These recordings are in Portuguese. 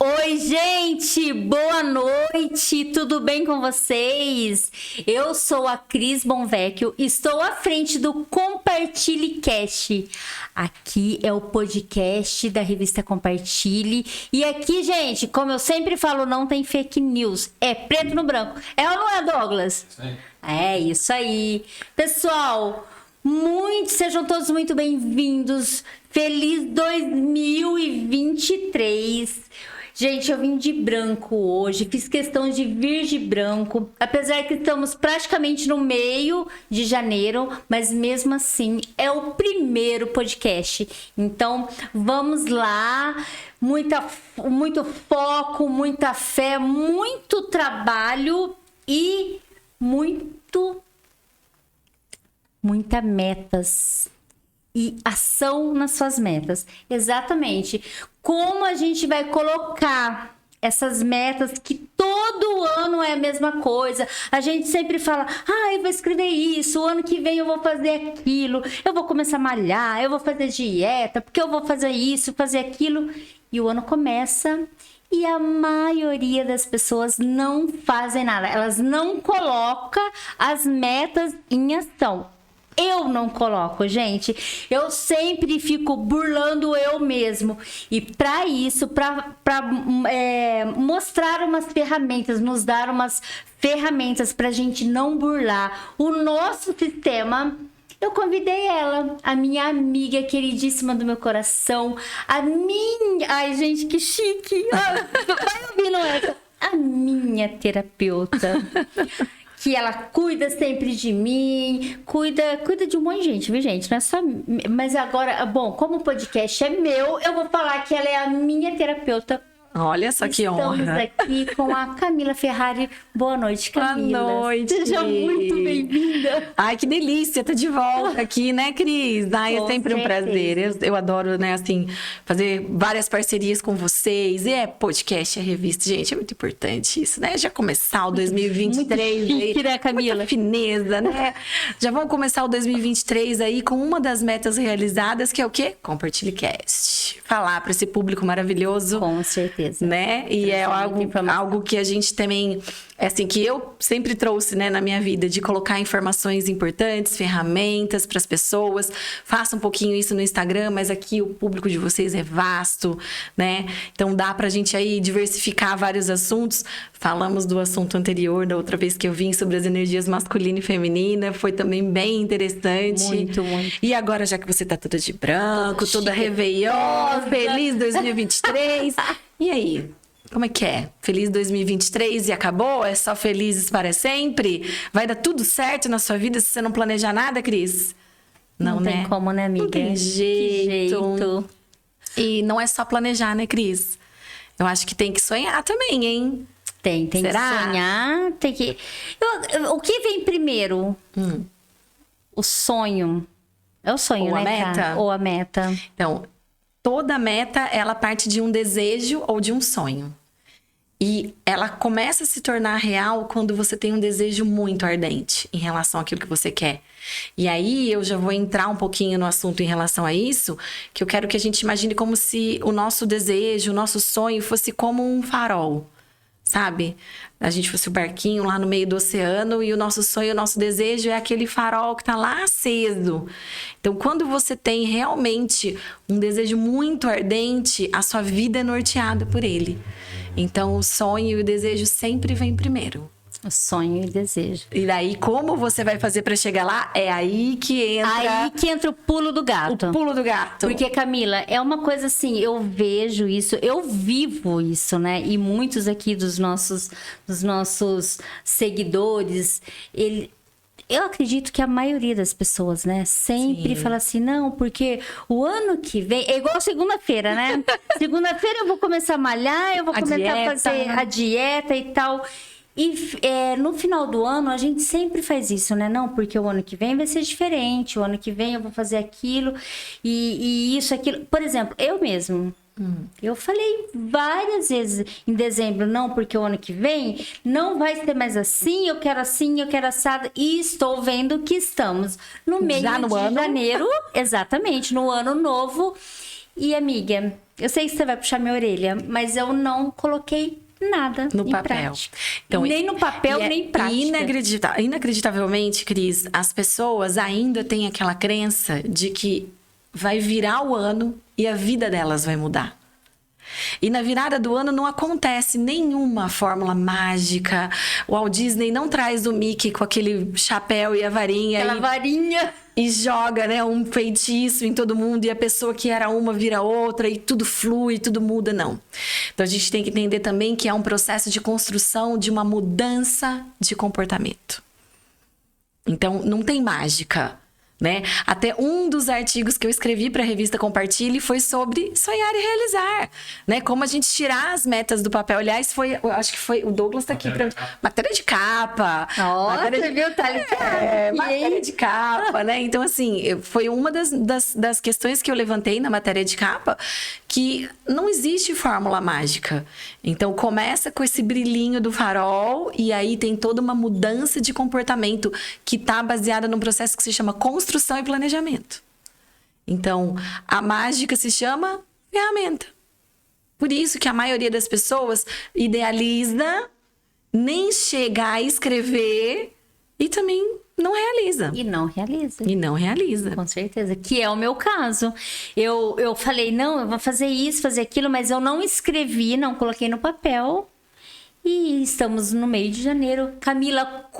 Oi, gente! Boa noite! Tudo bem com vocês? Eu sou a Cris Bonvecchio, estou à frente do Compartilhe Cast. Aqui é o podcast da revista Compartilhe. E aqui, gente, como eu sempre falo, não tem fake news. É preto no branco. É ou não é, Douglas? Sim. É isso aí. Pessoal, sejam todos muito bem-vindos. Feliz 2023. Gente, eu vim de branco hoje, fiz questão de vir de branco, apesar que estamos praticamente no meio de janeiro, mas mesmo assim é o primeiro podcast. Então, vamos lá, muito foco, muita fé, muito trabalho e muita metas. E ação nas suas metas. Exatamente. Como a gente vai colocar essas metas que todo ano é a mesma coisa. A gente sempre fala, eu vou escrever isso, o ano que vem eu vou fazer aquilo, eu vou começar a malhar, eu vou fazer dieta, porque eu vou fazer isso, fazer aquilo. E o ano começa e a maioria das pessoas não fazem nada. Elas não colocam as metas em ação. Eu não coloco, gente. Eu sempre fico burlando eu mesmo. E para isso, para mostrar umas ferramentas, nos dar umas ferramentas para a gente não burlar o nosso sistema, eu convidei ela, a minha amiga queridíssima do meu coração, Ai, gente, que chique! Vai ouvindo essa. A minha terapeuta. Que ela cuida sempre de mim, cuida de um monte de gente, viu, gente? Não é só... Mas agora, bom, como o podcast é meu, eu vou falar que ela é a minha terapeuta. Olha só que honra. Estamos aqui com a Camila Ferrari. Boa noite, Camila. Boa noite. Seja muito bem-vinda. Ai, que delícia, tá de volta aqui, né, Cris? Ai, é Com sempre um certeza. prazer. Eu adoro, né, assim, fazer várias parcerias com vocês. E podcast, é revista. Gente, é muito importante isso, né? Já começar o 2023. Muito chique, né, Camila? Muita fineza, né? Já vamos começar o 2023 aí com uma das metas realizadas, que é o quê? Compartilhe Cast. Falar para esse público maravilhoso. Com certeza. Né? E é algo que a gente também, assim, que eu sempre trouxe, né, na minha vida, de colocar informações importantes, ferramentas para as pessoas. Faça um pouquinho isso no Instagram, mas aqui o público de vocês é vasto, né? Então dá pra gente aí diversificar vários assuntos. Falamos do assunto anterior, da outra vez que eu vim, sobre as energias masculina e feminina. Foi também bem interessante. Muito. E agora, já que você tá toda de branco, toda chique. réveillon, feliz 2023. E aí? Como é que é? Feliz 2023 e acabou? É só felizes para sempre? Vai dar tudo certo na sua vida se você não planejar nada, Cris? Não tem como, né, amiga? Não tem jeito. E não é só planejar, né, Cris? Eu acho que tem que sonhar também, hein? Tem Será? que sonhar, tem que... O que vem primeiro? O sonho. É o sonho, Ou né, a meta? cara? Ou a meta. Então, toda meta, ela parte de um desejo ou de um sonho. E ela começa a se tornar real quando você tem um desejo muito ardente em relação àquilo que você quer. E aí eu já vou entrar um pouquinho no assunto em relação a isso, que eu quero que a gente imagine como se o nosso desejo, o nosso sonho fosse como um farol, sabe? A gente fosse o barquinho lá no meio do oceano e o nosso sonho, o nosso desejo é aquele farol que tá lá aceso. Então, quando você tem realmente um desejo muito ardente, a sua vida é norteada por ele. Então, o sonho e o desejo sempre vem primeiro. O sonho e o desejo. E daí, como você vai fazer pra chegar lá? É aí que entra... Aí que entra o pulo do gato. O pulo do gato. Porque, Camila, é uma coisa assim, eu vejo isso, eu vivo isso, né? E muitos aqui dos nossos seguidores, eu acredito que a maioria das pessoas, né? Sempre fala assim, não, porque o ano que vem... É igual segunda-feira, né? Segunda-feira eu vou começar a malhar, eu vou começar a fazer a dieta e tal... E no final do ano, a gente sempre faz isso, né? Não, porque o ano que vem vai ser diferente. O ano que vem eu vou fazer aquilo e isso, aquilo. Por exemplo, eu mesmo. Eu falei várias vezes em dezembro, não, porque o ano que vem não vai ser mais assim, eu quero assado. E estou vendo que estamos no meio Já no de ano? janeiro. Exatamente, no ano novo. E amiga, eu sei que você vai puxar minha orelha, mas eu não coloquei nada No em papel. prática. Então, nem no papel, nem em prática. Inacreditavelmente, Cris, as pessoas ainda têm aquela crença de que vai virar o ano e a vida delas vai mudar. E na virada do ano não acontece nenhuma fórmula mágica. O Walt Disney não traz o Mickey com aquele chapéu e a varinha. Aquela varinha. E joga, né, um feitiço em todo mundo. E a pessoa que era uma vira outra. E tudo flui, tudo muda, não. Então a gente tem que entender também que é um processo de construção de uma mudança de comportamento. Então não tem mágica. Né? Até um dos artigos que eu escrevi para a revista Compartilhe foi sobre sonhar e realizar, né? Como a gente tirar as metas do papel. Aliás, eu acho que foi o Douglas tá aqui para matéria de capa. Nossa, você viu? Tá ligado? Matéria de capa, né? Então, assim, foi uma das questões que eu levantei na matéria de capa, que não existe fórmula mágica. Então, começa com esse brilhinho do farol e aí tem toda uma mudança de comportamento que está baseada num processo que se chama construção e planejamento. Então, a mágica se chama ferramenta. Por isso que a maioria das pessoas idealiza, nem chega a escrever e também não realiza. E não realiza. E não realiza. Com certeza. Que é o meu caso. Eu falei, não, eu vou fazer isso, fazer aquilo, mas eu não escrevi, não coloquei no papel. E estamos no meio de janeiro. Camila,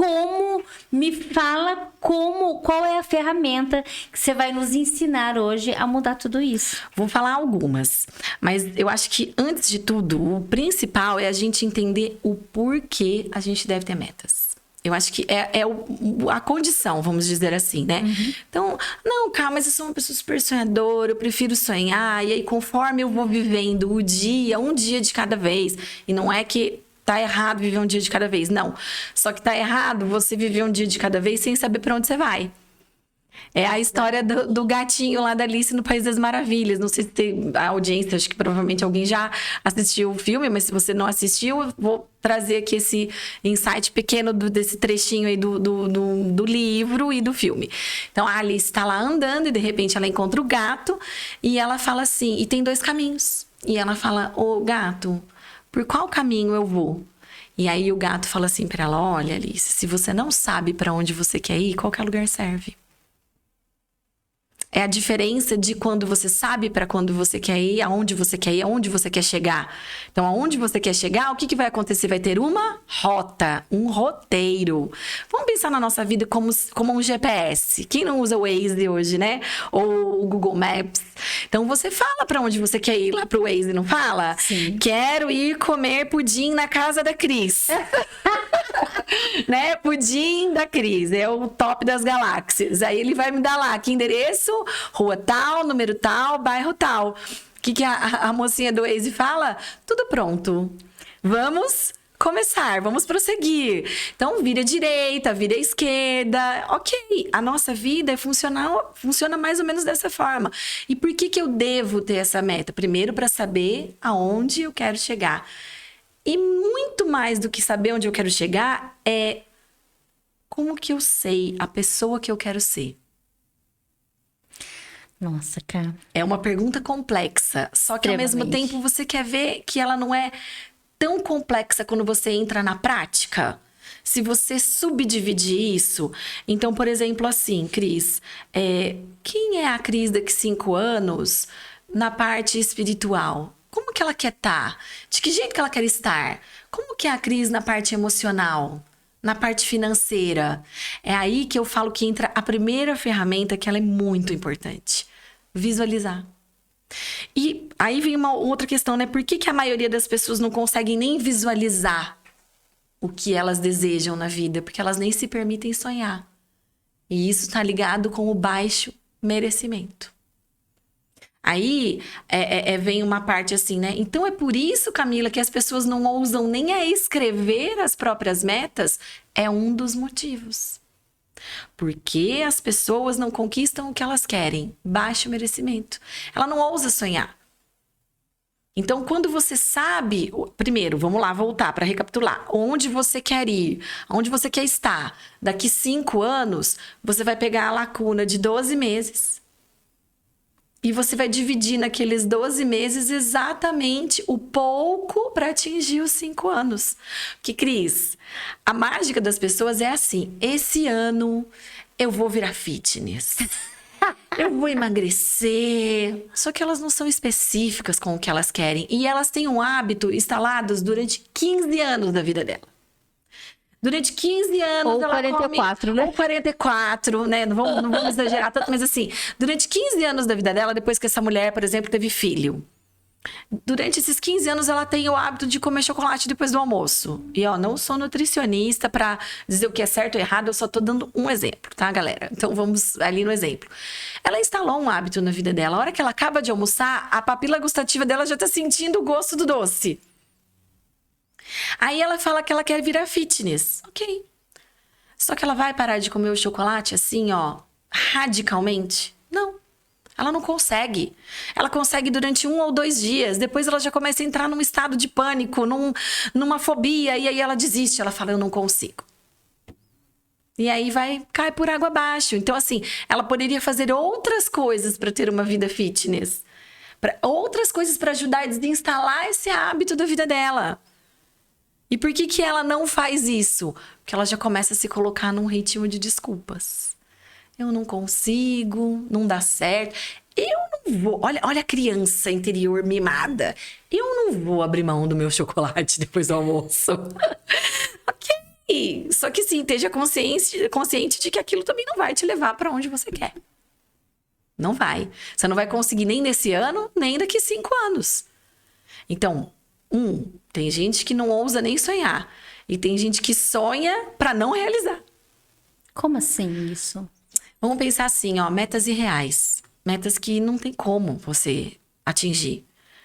me fala qual é a ferramenta que você vai nos ensinar hoje a mudar tudo isso? Vou falar algumas, mas eu acho que antes de tudo, o principal é a gente entender o porquê a gente deve ter metas. Eu acho que é a condição, vamos dizer assim, né? Uhum. Então, não, cara, mas eu sou uma pessoa super sonhadora, eu prefiro sonhar. E aí, conforme eu vou vivendo o dia, um dia de cada vez. E não é que tá errado viver um dia de cada vez, não. Só que tá errado você viver um dia de cada vez sem saber para onde você vai. É a história do gatinho lá da Alice no País das Maravilhas. Não sei se tem a audiência, acho que provavelmente alguém já assistiu o filme, mas se você não assistiu, eu vou trazer aqui esse insight pequeno desse trechinho aí do livro e do filme. Então, a Alice está lá andando e de repente ela encontra o gato e ela fala assim, e tem 2 caminhos. E ela fala, ô gato, por qual caminho eu vou? E aí o gato fala assim para ela, olha Alice, se você não sabe para onde você quer ir, qualquer lugar serve. É a diferença de quando você sabe para quando você quer ir, aonde você quer ir, aonde você quer chegar. Então, aonde você quer chegar, o que vai acontecer? Vai ter uma rota, um roteiro. Vamos pensar na nossa vida como um GPS. Quem não usa o Waze hoje, né? Ou o Google Maps. Então, você fala para onde você quer ir lá pro Waze, não fala? Sim. Quero ir comer pudim na casa da Cris. Né? Pudim da Cris, é o top das galáxias. Aí ele vai me dar lá, que endereço, rua tal, número tal, bairro tal. O que a mocinha do Waze fala? Tudo pronto. Vamos começar, vamos prosseguir. Então, vira à direita, vira à esquerda. Ok, a nossa vida funciona mais ou menos dessa forma. E por que eu devo ter essa meta? Primeiro, para saber aonde eu quero chegar. E muito mais do que saber onde eu quero chegar é como que eu sei a pessoa que eu quero ser. Nossa, cara. É uma pergunta complexa, só que ao mesmo tempo você quer ver que ela não é tão complexa quando você entra na prática. Se você subdividir isso, então, por exemplo, assim, Cris, quem é a Cris daqui 5 anos na parte espiritual? Como que ela quer estar? De que jeito que ela quer estar? Como que é a Cris na parte emocional? Na parte financeira? É aí que eu falo que entra a primeira ferramenta, que ela é muito importante. Visualizar. E aí vem uma outra questão, né? Por que a maioria das pessoas não conseguem nem visualizar o que elas desejam na vida? Porque elas nem se permitem sonhar. E isso está ligado com o baixo merecimento. Aí vem uma parte assim, né? Então é por isso, Camila, que as pessoas não ousam nem a escrever as próprias metas. É um dos motivos. Porque as pessoas não conquistam o que elas querem. Baixo merecimento. Ela não ousa sonhar. Então, quando você sabe... Primeiro, vamos lá, voltar para recapitular. Onde você quer ir, onde você quer estar. Daqui 5 anos, você vai pegar a lacuna de 12 meses... E você vai dividir naqueles 12 meses exatamente o pouco para atingir os 5 anos. Porque, Cris, a mágica das pessoas é assim: esse ano eu vou virar fitness. Eu vou emagrecer. Só que elas não são específicas com o que elas querem. E elas têm um hábito instalado durante 15 anos da vida dela. Durante 15 anos Ou ela 44, come... né? Ou 44, né? Não vamos exagerar tanto, mas assim, durante 15 anos da vida dela, depois que essa mulher, por exemplo, teve filho, durante esses 15 anos ela tem o hábito de comer chocolate depois do almoço. E ó, não sou nutricionista pra dizer o que é certo ou errado, eu só tô dando um exemplo, tá, galera? Então vamos ali no exemplo. Ela instalou um hábito na vida dela. A hora que ela acaba de almoçar, a papila gustativa dela já tá sentindo o gosto do doce. Aí ela fala que ela quer virar fitness. Ok. Só que ela vai parar de comer o chocolate assim, ó, radicalmente? Não. Ela não consegue. Ela consegue durante 1 ou 2 dias. Depois ela já começa a entrar num estado de pânico, numa fobia. E aí ela desiste. Ela fala, eu não consigo. E aí cai por água abaixo. Então, assim, ela poderia fazer outras coisas para ter uma vida fitness. Outras coisas para ajudar a desinstalar esse hábito da vida dela. E por que ela não faz isso? Porque ela já começa a se colocar num ritmo de desculpas. Eu não consigo, não dá certo. Eu não vou... Olha a criança interior mimada. Eu não vou abrir mão do meu chocolate depois do almoço. Ok. Só que sim, esteja consciente de que aquilo também não vai te levar para onde você quer. Não vai. Você não vai conseguir nem nesse ano, nem daqui a 5 anos. Então... tem gente que não ousa nem sonhar. E tem gente que sonha para não realizar. Como assim isso? Vamos pensar assim, ó, metas irreais. Metas que não tem como você atingir.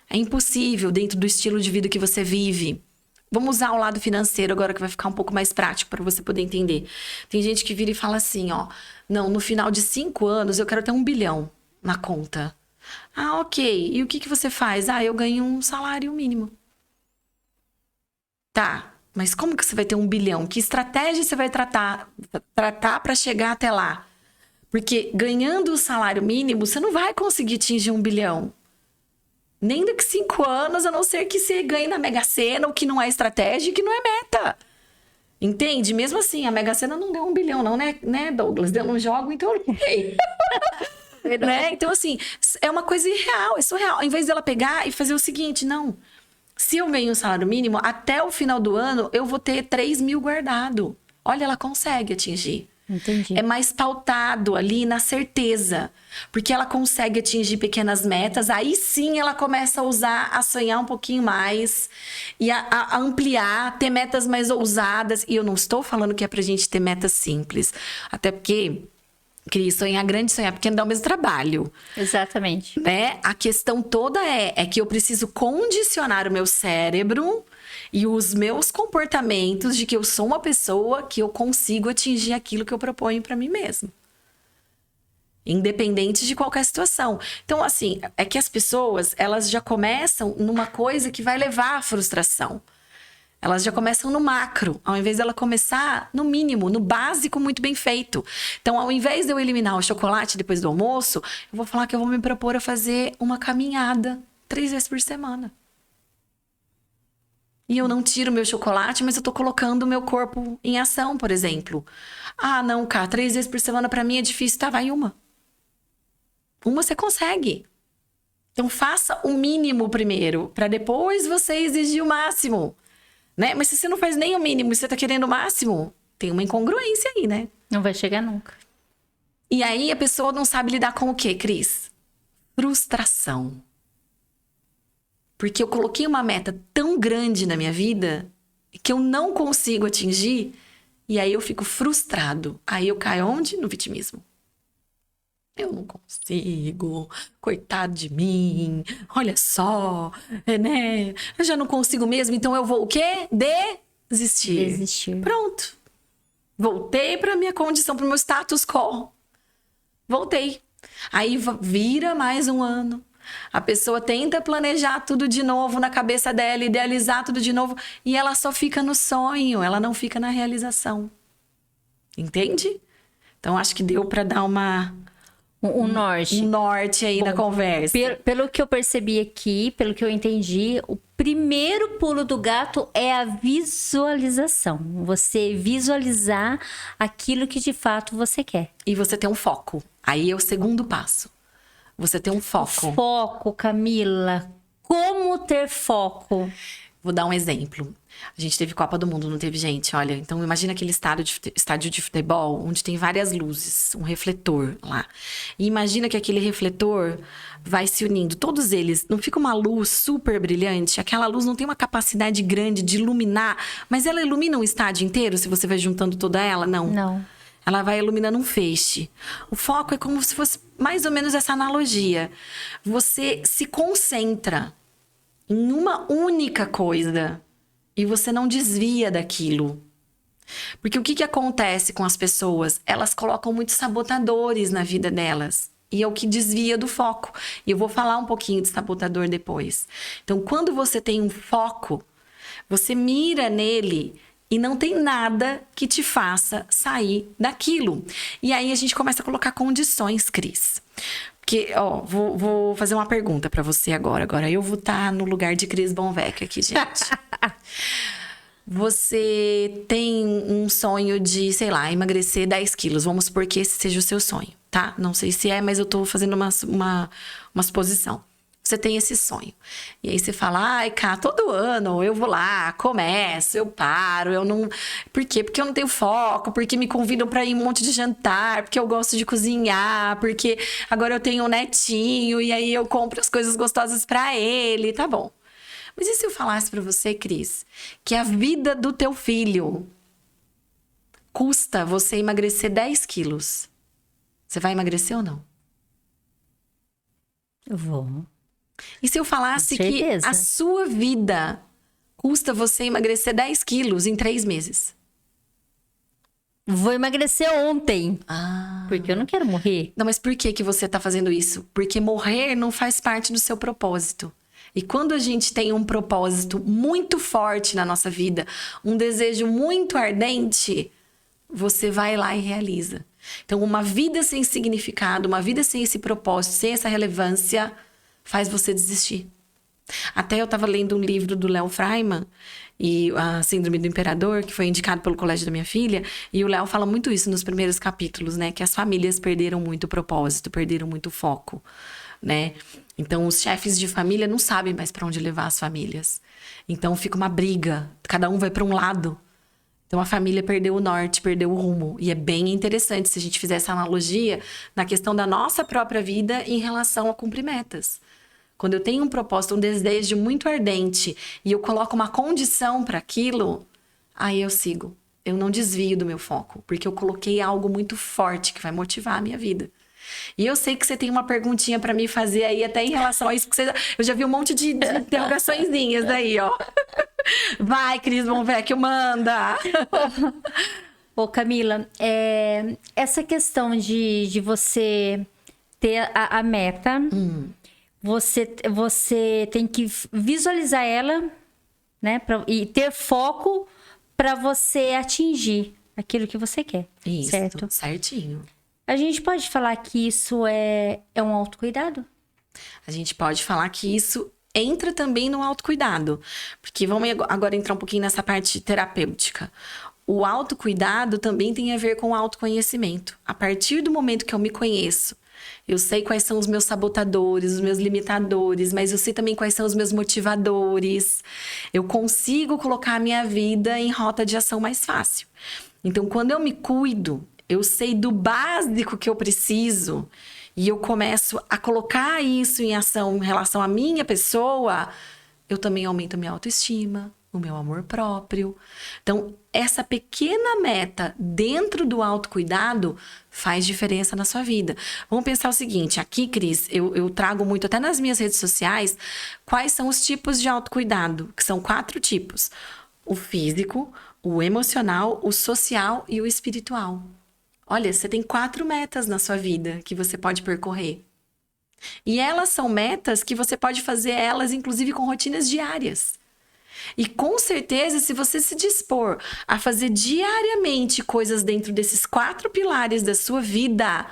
É impossível dentro do estilo de vida que você vive. Vamos usar o lado financeiro agora, que vai ficar um pouco mais prático para você poder entender. Tem gente que vira e fala assim, ó, não, no final de 5 anos eu quero ter 1 bilhão na conta. Ah, ok. E o que você faz? Ah, eu ganho um salário mínimo. Tá, mas como que você vai ter 1 bilhão? Que estratégia você vai tratar para chegar até lá? Porque ganhando o salário mínimo, você não vai conseguir atingir 1 bilhão. Nem daqui a 5 anos, a não ser que você ganhe na Mega Sena, o que não é estratégia e que não é meta. Entende? Mesmo assim, a Mega Sena não deu 1 bilhão, não, né, Douglas? Eu não jogo, então eu não sei. Né? Então, assim, é uma coisa irreal, é surreal. Ao invés dela pegar e fazer o seguinte, não... Se eu ganho um salário mínimo, até o final do ano, eu vou ter 3 mil guardado. Olha, ela consegue atingir. Entendi. É mais pautado ali na certeza. Porque ela consegue atingir pequenas metas. Aí sim ela começa a sonhar um pouquinho mais. E a ampliar, ter metas mais ousadas. E eu não estou falando que é pra gente ter metas simples. Até porque... Cris, sonhar grande, sonhar pequeno dá o mesmo trabalho. Exatamente. Né? A questão toda é que eu preciso condicionar o meu cérebro e os meus comportamentos de que eu sou uma pessoa que eu consigo atingir aquilo que eu proponho para mim mesma. Independente de qualquer situação. Então, assim, é que as pessoas, elas já começam numa coisa que vai levar à frustração. Elas já começam no macro, ao invés dela começar no mínimo, no básico muito bem feito. Então, ao invés de eu eliminar o chocolate depois do almoço, eu vou falar que eu vou me propor a fazer uma caminhada 3 vezes por semana. E eu não tiro meu chocolate, mas eu tô colocando o meu corpo em ação, por exemplo. Ah, não, Cá, 3 vezes por semana pra mim é difícil. Tá, vai uma. Uma você consegue. Então, faça o mínimo primeiro, pra depois você exigir o máximo. Né? Mas se você não faz nem o mínimo e você tá querendo o máximo, tem uma incongruência aí, né? Não vai chegar nunca. E aí a pessoa não sabe lidar com o quê, Cris? Frustração. Porque eu coloquei uma meta tão grande na minha vida que eu não consigo atingir e aí eu fico frustrado. Aí eu caio onde? No vitimismo. Eu não consigo, coitado de mim, olha só, né? Eu já não consigo mesmo, então eu vou o quê? Desistir. Pronto. Voltei para minha condição, para o meu status quo. Voltei. Aí vira mais um ano. A pessoa tenta planejar tudo de novo na cabeça dela, idealizar tudo de novo, e ela só fica no sonho, ela não fica na realização. Entende? Então, acho que deu para dar uma O norte. Um norte aí na conversa. Pelo que eu percebi aqui, pelo que eu entendi, o primeiro pulo do gato é a visualização. Você visualizar aquilo que de fato você quer. E você tem um foco. Aí é o segundo passo. Você tem um foco. Foco, Camila. Como ter foco? Vou dar um exemplo. A gente teve Copa do Mundo, não teve, gente? Olha, então imagina aquele estádio de futebol onde tem várias luzes, um refletor lá. E imagina que aquele refletor vai se unindo, todos eles. Não fica uma luz super brilhante? Aquela luz não tem uma capacidade grande de iluminar, mas ela ilumina um estádio inteiro se você vai juntando toda ela? Não. Não. Ela vai iluminando um feixe. O foco é como se fosse mais ou menos essa analogia. Você se concentra em uma única coisa e você não desvia daquilo. Porque o que acontece com as pessoas? Elas colocam muitos sabotadores na vida delas. E é o que desvia do foco. E eu vou falar um pouquinho de sabotador depois. Então, quando você tem um foco, você mira nele e não tem nada que te faça sair daquilo. E aí a gente começa a colocar condições, Cris. Porque, ó, vou fazer uma pergunta pra você agora. Agora eu vou estar no lugar de Cris Bonvec aqui, gente. Você tem um sonho de, sei lá, emagrecer 10 quilos. Vamos supor que esse seja o seu sonho, tá? Não sei se é, mas eu tô fazendo uma suposição. Você tem esse sonho. E aí você fala, ai, cá, todo ano eu vou lá, começo, eu paro, eu não... Por quê? Porque eu não tenho foco, porque me convidam pra ir um monte de jantar, porque eu gosto de cozinhar, porque agora eu tenho um netinho e aí eu compro as coisas gostosas pra ele, tá bom. Mas e se eu falasse pra você, Cris, que a vida do teu filho custa você emagrecer 10 quilos? Você vai emagrecer ou não? Eu vou. E se eu falasse que a sua vida custa você emagrecer 10 quilos em 3 meses? Vou emagrecer ontem. Porque eu não quero morrer. Não, mas por que você tá fazendo isso? Porque morrer não faz parte do seu propósito. E quando a gente tem um propósito muito forte na nossa vida, um desejo muito ardente, você vai lá e realiza. Então, uma vida sem significado, uma vida sem esse propósito, sem essa relevância, faz você desistir. Até eu estava lendo um livro do Léo Freiman, e a Síndrome do Imperador, que foi indicado pelo colégio da minha filha, e o Léo fala muito isso nos primeiros capítulos, né? Que as famílias perderam muito o propósito, perderam muito o foco, né? Então, os chefes de família não sabem mais para onde levar as famílias. Então, fica uma briga, cada um vai para um lado. Então, a família perdeu o norte, perdeu o rumo. E é bem interessante se a gente fizer essa analogia na questão da nossa própria vida em relação a cumprir metas. Quando eu tenho um propósito, um desejo muito ardente e eu coloco uma condição para aquilo, aí eu sigo. Eu não desvio do meu foco, porque eu coloquei algo muito forte que vai motivar a minha vida. E eu sei que você tem uma perguntinha para me fazer aí até em relação a isso, porque eu já vi um monte de interrogaçõezinhas aí, ó. Vai, Cris Bonvec, manda! Ô, Camila, essa questão de você ter a meta, você tem que visualizar ela, né? E ter foco para você atingir aquilo que você quer. Isso, certo? Certinho. A gente pode falar que isso é um autocuidado? A gente pode falar que isso entra também no autocuidado. Porque vamos agora entrar um pouquinho nessa parte terapêutica. O autocuidado também tem a ver com o autoconhecimento. A partir do momento que eu me conheço, eu sei quais são os meus sabotadores, os meus limitadores, mas eu sei também quais são os meus motivadores. Eu consigo colocar a minha vida em rota de ação mais fácil. Então, quando eu me cuido, eu sei do básico que eu preciso e eu começo a colocar isso em ação em relação à minha pessoa, eu também aumento a minha autoestima, o meu amor próprio. Então, essa pequena meta dentro do autocuidado faz diferença na sua vida. Vamos pensar o seguinte, aqui, Cris, eu trago muito até nas minhas redes sociais, quais são os tipos de autocuidado, que são 4 tipos. O físico, o emocional, o social e o espiritual. Olha, você tem 4 metas na sua vida que você pode percorrer. E elas são metas que você pode fazer elas, inclusive, com rotinas diárias. E com certeza, se você se dispor a fazer diariamente coisas dentro desses 4 pilares da sua vida,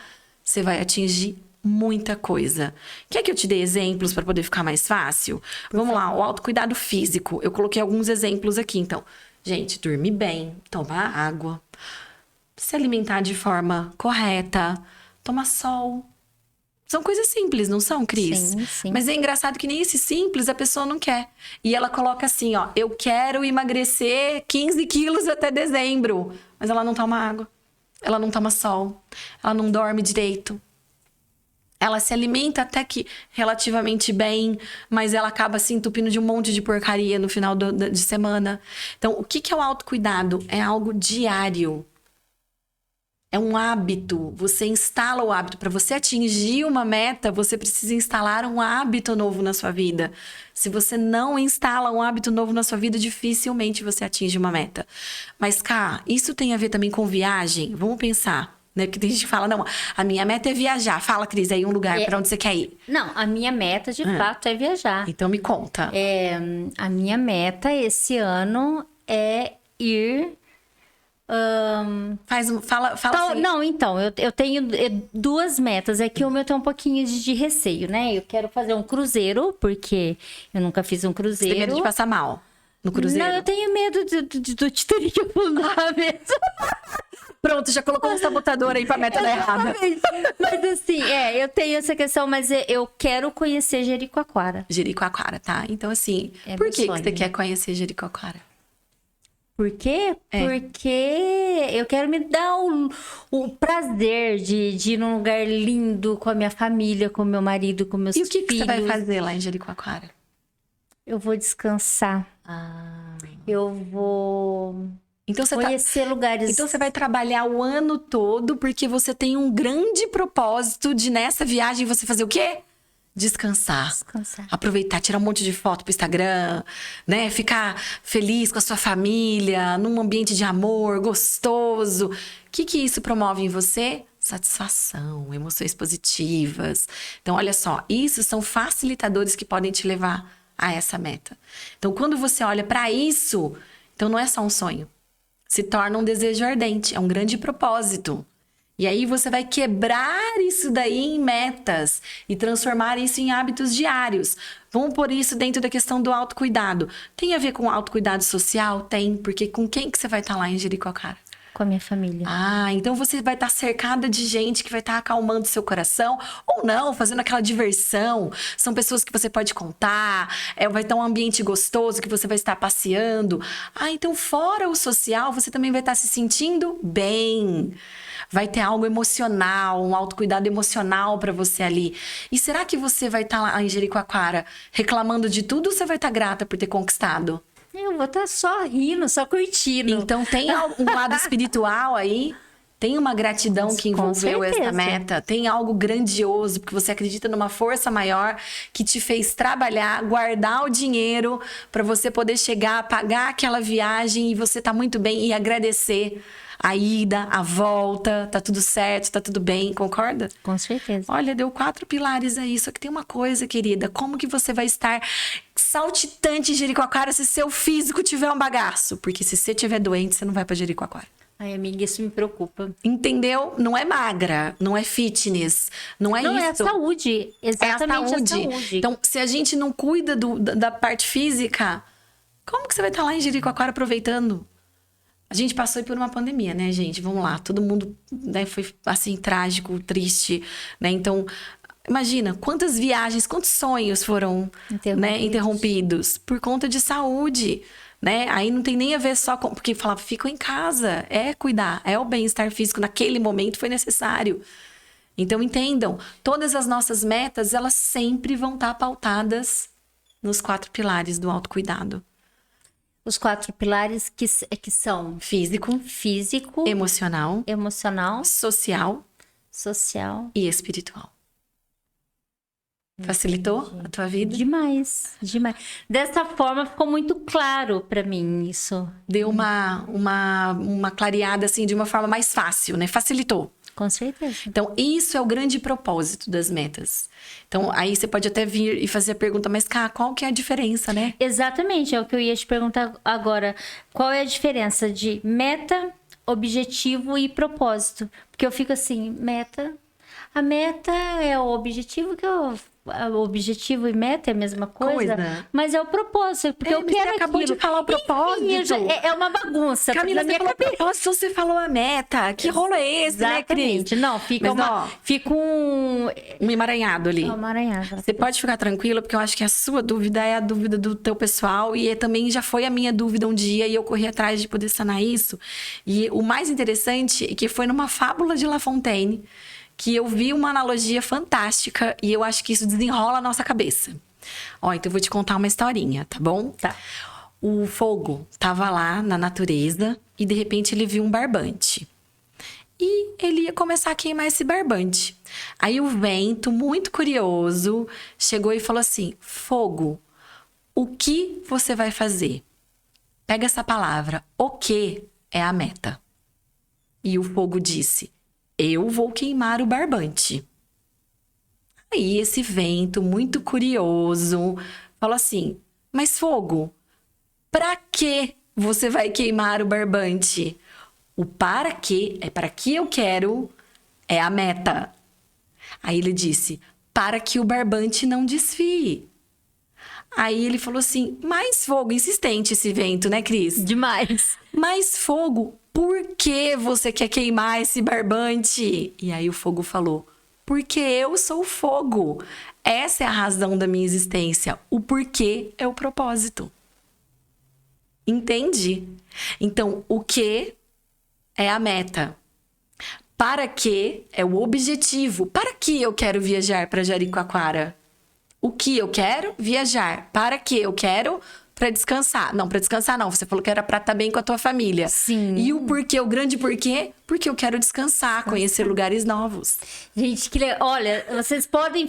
você vai atingir muita coisa. Quer que eu te dê exemplos para poder ficar mais fácil? Vamos lá, o autocuidado físico. Eu coloquei alguns exemplos aqui, então. Gente, dormir bem, tomar água, se alimentar de forma correta, tomar sol. São coisas simples, não são, Cris? Sim, sim. Mas é engraçado que nem esse simples a pessoa não quer. E ela coloca assim, ó, eu quero emagrecer 15 quilos até dezembro. Mas ela não toma água, ela não toma sol, ela não dorme direito. Ela se alimenta até que relativamente bem, mas ela acaba se entupindo de um monte de porcaria no final de semana. Então, o que é o autocuidado? É algo diário. É um hábito. Você instala o hábito. Para você atingir uma meta, você precisa instalar um hábito novo na sua vida. Se você não instala um hábito novo na sua vida, dificilmente você atinge uma meta. Mas, Cá, isso tem a ver também com viagem? Vamos pensar. Né? Porque tem gente que fala, não, a minha meta é viajar. Fala, Cris, aí um lugar para onde você quer ir. Não, a minha meta, de fato, é viajar. Então me conta. A minha meta esse ano é ir... Fala assim. Não, então, eu tenho duas metas. É que uma eu tenho um pouquinho de receio, né? Eu quero fazer um cruzeiro, porque eu nunca fiz um cruzeiro. Você tem medo de passar mal no cruzeiro? Não, eu tenho medo do Titanic afundar mesmo. Pronto, já colocou um sabotador aí pra meta dar errada. Mas assim, eu tenho essa questão, mas eu quero conhecer Jericoacoara. Jericoacoara, tá? Então, assim, É por meu que sonho. você quer conhecer Jericoacoara? Por quê? Porque eu quero me dar o prazer de ir num lugar lindo com a minha família, com meu marido, com meus E o filhos. que você vai fazer lá em Jericoacoara? Eu vou descansar. Eu vou Então você conhecer lugares. Então você vai trabalhar o ano todo porque você tem um grande propósito de nessa viagem você fazer o quê? Descansar. Descansar. Aproveitar, tirar um monte de foto pro Instagram, né? Ficar feliz com a sua família, num ambiente de amor, gostoso. O que isso promove em você? Satisfação, emoções positivas. Então, olha só, isso são facilitadores que podem te levar a essa meta. Então, quando você olha para isso, então não é só um sonho. Se torna um desejo ardente, é um grande propósito. E aí você vai quebrar isso daí em metas e transformar isso em hábitos diários. Vamos pôr isso dentro da questão do autocuidado. Tem a ver com autocuidado social? Tem, porque com quem que você vai estar lá em Jericoacoara? Com a minha família. Então você vai estar cercada de gente que vai estar acalmando seu coração, ou não, fazendo aquela diversão. São pessoas que você pode contar, vai estar um ambiente gostoso que você vai estar passeando. Então fora o social, você também vai estar se sentindo bem. Vai ter algo emocional, um autocuidado emocional para você ali. E será que você vai estar lá em Jericoacoara reclamando de tudo ou você vai estar grata por ter conquistado? Eu vou estar só rindo, só curtindo. Então tem um lado espiritual aí? Tem uma gratidão que envolveu essa meta? Tem algo grandioso, porque você acredita numa força maior que te fez trabalhar, guardar o dinheiro para você poder chegar, pagar aquela viagem e você tá muito bem e agradecer a ida, a volta, tá tudo certo, tá tudo bem, concorda? Com certeza. Olha, deu 4 pilares aí, só que tem uma coisa, querida, como que você vai estar saltitante em Jericoacoara se seu físico tiver um bagaço? Porque se você tiver doente, você não vai pra Jericoacoara. Ai, amiga, isso me preocupa. Entendeu? Não é magra, não é fitness, não é isso. Não, é a saúde. Exatamente a saúde. Então, se a gente não cuida da parte física, como que você vai estar lá em Jericoacoara aproveitando? A gente passou por uma pandemia, né, gente? Vamos lá, todo mundo, né, foi assim, trágico, triste, né? Então, imagina, quantas viagens, quantos sonhos foram interrompidos por conta de saúde, né? Aí não tem nem a ver só com... Porque falava, ficam em casa, cuidar, o bem-estar físico naquele momento foi necessário. Então, entendam, todas as nossas metas, elas sempre vão estar pautadas nos 4 pilares do autocuidado. Os 4 pilares que são Físico, emocional, social e espiritual. Facilitou a tua vida? Demais. Dessa forma ficou muito claro pra mim isso. Deu uma clareada assim de uma forma mais fácil, né? Facilitou. Com certeza. Então, isso é o grande propósito das metas. Então, aí você pode até vir e fazer a pergunta, mas, qual que é a diferença, né? Exatamente, é o que eu ia te perguntar agora. Qual é a diferença de meta, objetivo e propósito? Porque eu fico assim, meta... A meta é o objetivo o objetivo e meta é a mesma coisa. Mas é o propósito, porque eu quero você acabou aquilo. de falar o propósito. É uma bagunça. Camila, você falou propósito, você falou a meta. Que rolo é esse, né, Cris? Exatamente. Não, fica um emaranhado ali. um emaranhado. Você pode ficar tranquila, porque eu acho que a sua dúvida é a dúvida do teu pessoal e também já foi a minha dúvida um dia e eu corri atrás de poder sanar isso. E o mais interessante é que foi numa fábula de La Fontaine que eu vi uma analogia fantástica e eu acho que isso desenrola a nossa cabeça. Ó, então eu vou te contar uma historinha, tá bom? Tá. O fogo tava lá na natureza e de repente ele viu um barbante. E ele ia começar a queimar esse barbante. Aí o vento, muito curioso, chegou e falou assim: fogo, o que você vai fazer? Pega essa palavra, o que é a meta. E o fogo disse: eu vou queimar o barbante. Aí esse vento, muito curioso, falou assim: mas fogo, para que você vai queimar o barbante? O para que é para que eu quero é a meta. Aí ele disse: para que o barbante não desfie. Aí ele falou assim: mais fogo, insistente esse vento, né, Cris? Demais. Mais fogo, por que você quer queimar esse barbante? E aí o fogo falou: porque eu sou fogo. Essa é a razão da minha existência. O porquê é o propósito. Entende? Então, o que é a meta. Para que é o objetivo. Para que eu quero viajar para Jericoacoara? O que eu quero? Viajar. Para que eu quero? Para descansar. Não, para descansar não. Você falou que era para estar bem com a tua família. Sim. E o porquê, o grande porquê? Porque eu quero descansar, conhecer lugares novos. Gente, olha, vocês podem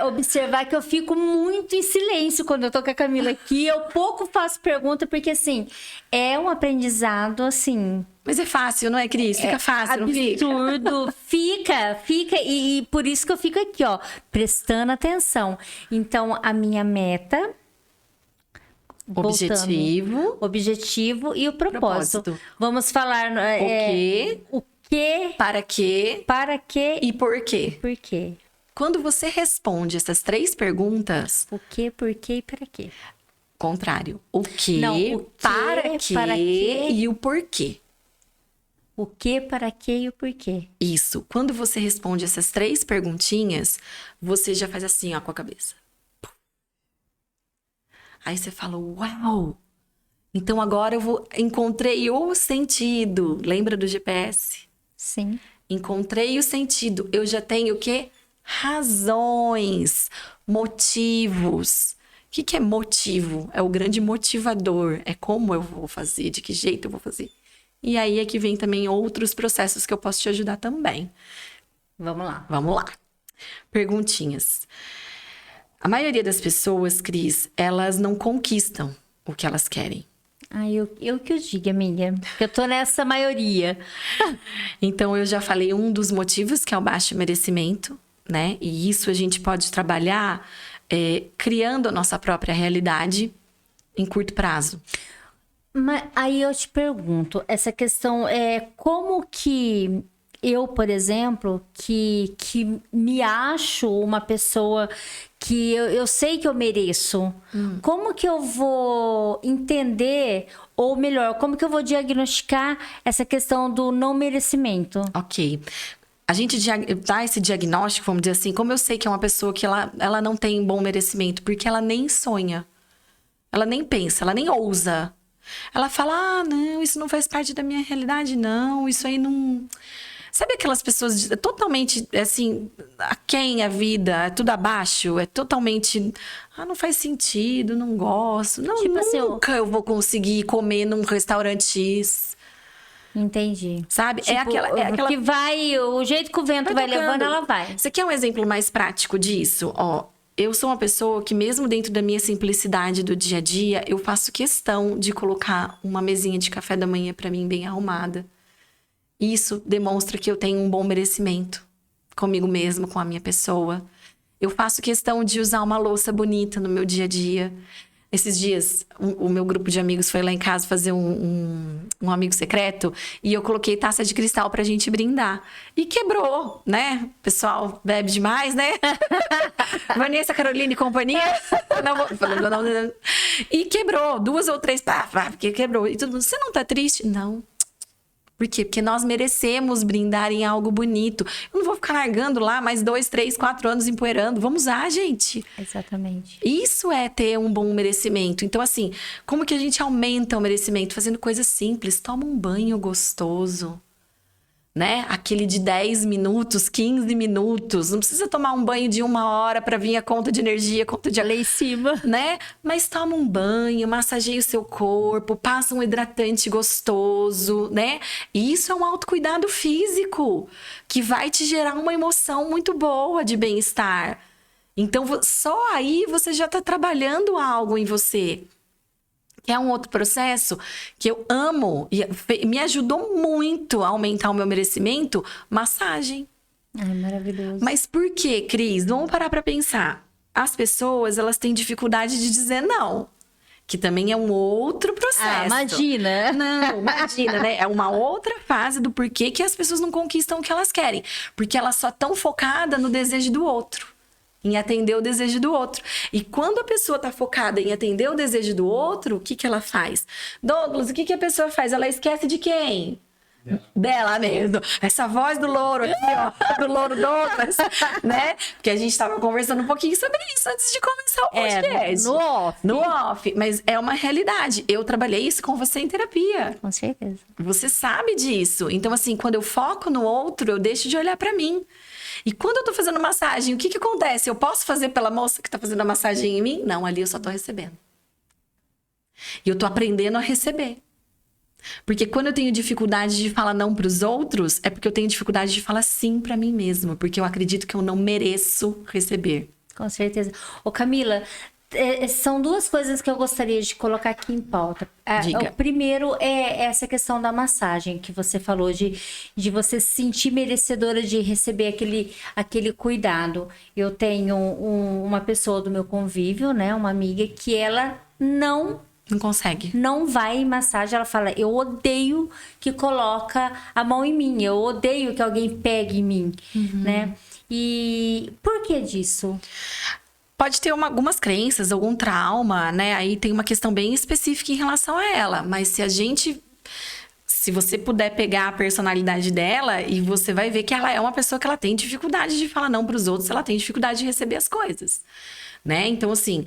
observar que eu fico muito em silêncio quando eu tô com a Camila aqui. Eu pouco faço pergunta, porque assim, é um aprendizado, assim... Mas é fácil, não é, Cris? Fica fácil, não fica? Absurdo. Fica. E por isso que eu fico aqui, ó, prestando atenção. Então, a minha meta... Objetivo e o propósito. Vamos falar... O quê? O quê? Para quê? Para quê? E por quê? Por quê? Quando você responde essas 3 perguntas... O quê, por quê e para quê? Contrário. O quê, Não, o quê, para quê e o porquê. O que, para quê e o porquê. Isso. Quando você responde essas 3 perguntinhas, você já faz assim, ó, com a cabeça. Aí você fala: uau! Então agora encontrei o sentido. Lembra do GPS? Sim. Encontrei o sentido. Eu já tenho o quê? Razões, motivos. O que é motivo? É o grande motivador. É como eu vou fazer, de que jeito eu vou fazer. E aí é que vem também outros processos que eu posso te ajudar também. Vamos lá. Vamos lá. Perguntinhas. A maioria das pessoas, Cris, elas não conquistam o que elas querem. Eu que eu digo, amiga. Eu tô nessa maioria. Então, eu já falei um dos motivos, que é o baixo merecimento, né? E isso a gente pode trabalhar criando a nossa própria realidade em curto prazo. Mas aí eu te pergunto, essa questão é como que eu, por exemplo, que me acho uma pessoa que eu sei que eu mereço, como que eu vou entender, ou melhor, como que eu vou diagnosticar essa questão do não merecimento? Ok. A gente dá esse diagnóstico, vamos dizer assim, como eu sei que é uma pessoa que ela não tem bom merecimento, porque ela nem sonha, ela nem pensa, ela nem ousa. Ela fala: ah, não, isso não faz parte da minha realidade, não, isso aí não... Sabe aquelas pessoas totalmente, assim, aquém a vida, é tudo abaixo, é totalmente... ah, não faz sentido, não gosto, não, Tipo assim, nunca eu vou conseguir comer num restaurante X. Entendi. Sabe? Tipo, aquela... que vai, o jeito que o vento vai levando, ela vai. Você quer um exemplo mais prático disso? Ó, eu sou uma pessoa que, mesmo dentro da minha simplicidade do dia a dia, eu faço questão de colocar uma mesinha de café da manhã pra mim bem arrumada. Isso demonstra que eu tenho um bom merecimento comigo mesma, com a minha pessoa. Eu faço questão de usar uma louça bonita no meu dia a dia. Esses dias, o meu grupo de amigos foi lá em casa fazer um amigo secreto e eu coloquei taça de cristal pra gente brindar. E quebrou, né? O pessoal bebe demais, né? Vanessa, Carolina e companhia. Não. E quebrou. 2 ou 3, porque quebrou. E todo mundo, você não tá triste? Não. Por quê? Porque nós merecemos brindar em algo bonito. Eu não vou ficar largando lá mais 2, 3, 4 anos empoeirando. Vamos usar, gente. Exatamente. Isso é ter um bom merecimento. Então, assim, como que a gente aumenta o merecimento? Fazendo coisas simples. Toma um banho gostoso, né? Aquele de 10 minutos, 15 minutos. Não precisa tomar um banho de 1 hora para vir a conta de energia, conta de... Lá em cima. Né? Mas toma um banho, massageia o seu corpo, passa um hidratante gostoso, né? E isso é um autocuidado físico que vai te gerar uma emoção muito boa de bem-estar. Então, só aí você já está trabalhando algo em você. Que é um outro processo que eu amo e me ajudou muito a aumentar o meu merecimento, massagem. Ai, maravilhoso. Mas por quê, Cris? Vamos parar para pensar. As pessoas, elas têm dificuldade de dizer não. Que também é um outro processo. Ah, imagina. Não, imagina, né? É uma outra fase do porquê que as pessoas não conquistam o que elas querem. Porque elas só estão focadas no desejo do outro. Em atender o desejo do outro. E quando a pessoa tá focada em atender o desejo do outro, o que que ela faz? Douglas, o que que a pessoa faz? Ela esquece de quem? Dela mesmo. Essa voz do louro aqui, ó. Do louro Douglas, né? Porque a gente tava conversando um pouquinho sobre isso antes de começar o podcast. No off. No off. Mas é uma realidade. Eu trabalhei isso com você em terapia. Com certeza. Você sabe disso. Então, assim, quando eu foco no outro, eu deixo de olhar pra mim. E quando eu tô fazendo massagem, o que que acontece? Eu posso fazer pela moça que tá fazendo a massagem em mim? Não, ali eu só tô recebendo. E eu tô aprendendo a receber. Porque quando eu tenho dificuldade de falar não pros outros, é porque eu tenho dificuldade de falar sim pra mim mesma. Porque eu acredito que eu não mereço receber. Com certeza. Ô, Camila, são 2 coisas que eu gostaria de colocar aqui em pauta. Diga. O primeiro é essa questão da massagem, que você falou de você se sentir merecedora de receber aquele cuidado. Eu tenho uma pessoa do meu convívio, né, uma amiga, que ela não consegue. Não vai em massagem. Ela fala, eu odeio que coloca a mão em mim. Eu odeio que alguém pegue em mim, né? E por que disso? Pode ter algumas crenças, algum trauma, né? Aí tem uma questão bem específica em relação a ela. Mas se você puder pegar a personalidade dela, e você vai ver que ela é uma pessoa que ela tem dificuldade de falar não para os outros, ela tem dificuldade de receber as coisas, né? Então, assim,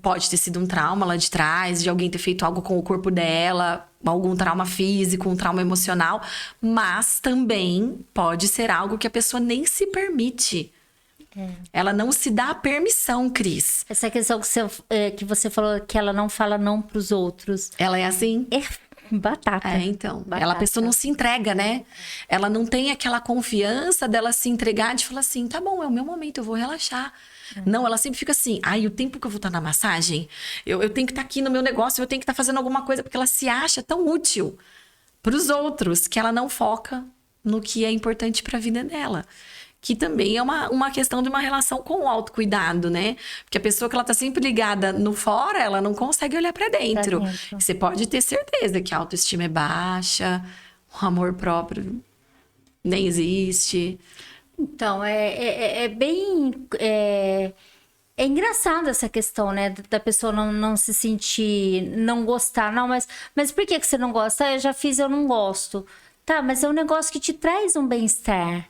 pode ter sido um trauma lá de trás, de alguém ter feito algo com o corpo dela, algum trauma físico, um trauma emocional, mas também pode ser algo que a pessoa nem se permite. Ela não se dá a permissão, Cris. Essa questão que você falou, que ela não fala não pros outros. Ela é assim? É batata. Então. Batata. A pessoa não se entrega, né? Ela não tem aquela confiança dela se entregar, de falar assim, tá bom, é o meu momento, eu vou relaxar. Não, ela sempre fica assim, o tempo que eu vou estar na massagem, eu tenho que estar aqui no meu negócio, eu tenho que estar fazendo alguma coisa, porque ela se acha tão útil pros outros, que ela não foca no que é importante pra vida dela. Que também é uma questão de uma relação com o autocuidado, né? Porque a pessoa que ela tá sempre ligada no fora, ela não consegue olhar pra dentro. Você pode ter certeza que a autoestima é baixa, o amor próprio nem existe. Então, é bem... É engraçado essa questão, né? Da pessoa não se sentir... Não gostar. Não, mas por que você não gosta? Eu já fiz, eu não gosto. Tá, mas é um negócio que te traz um bem-estar.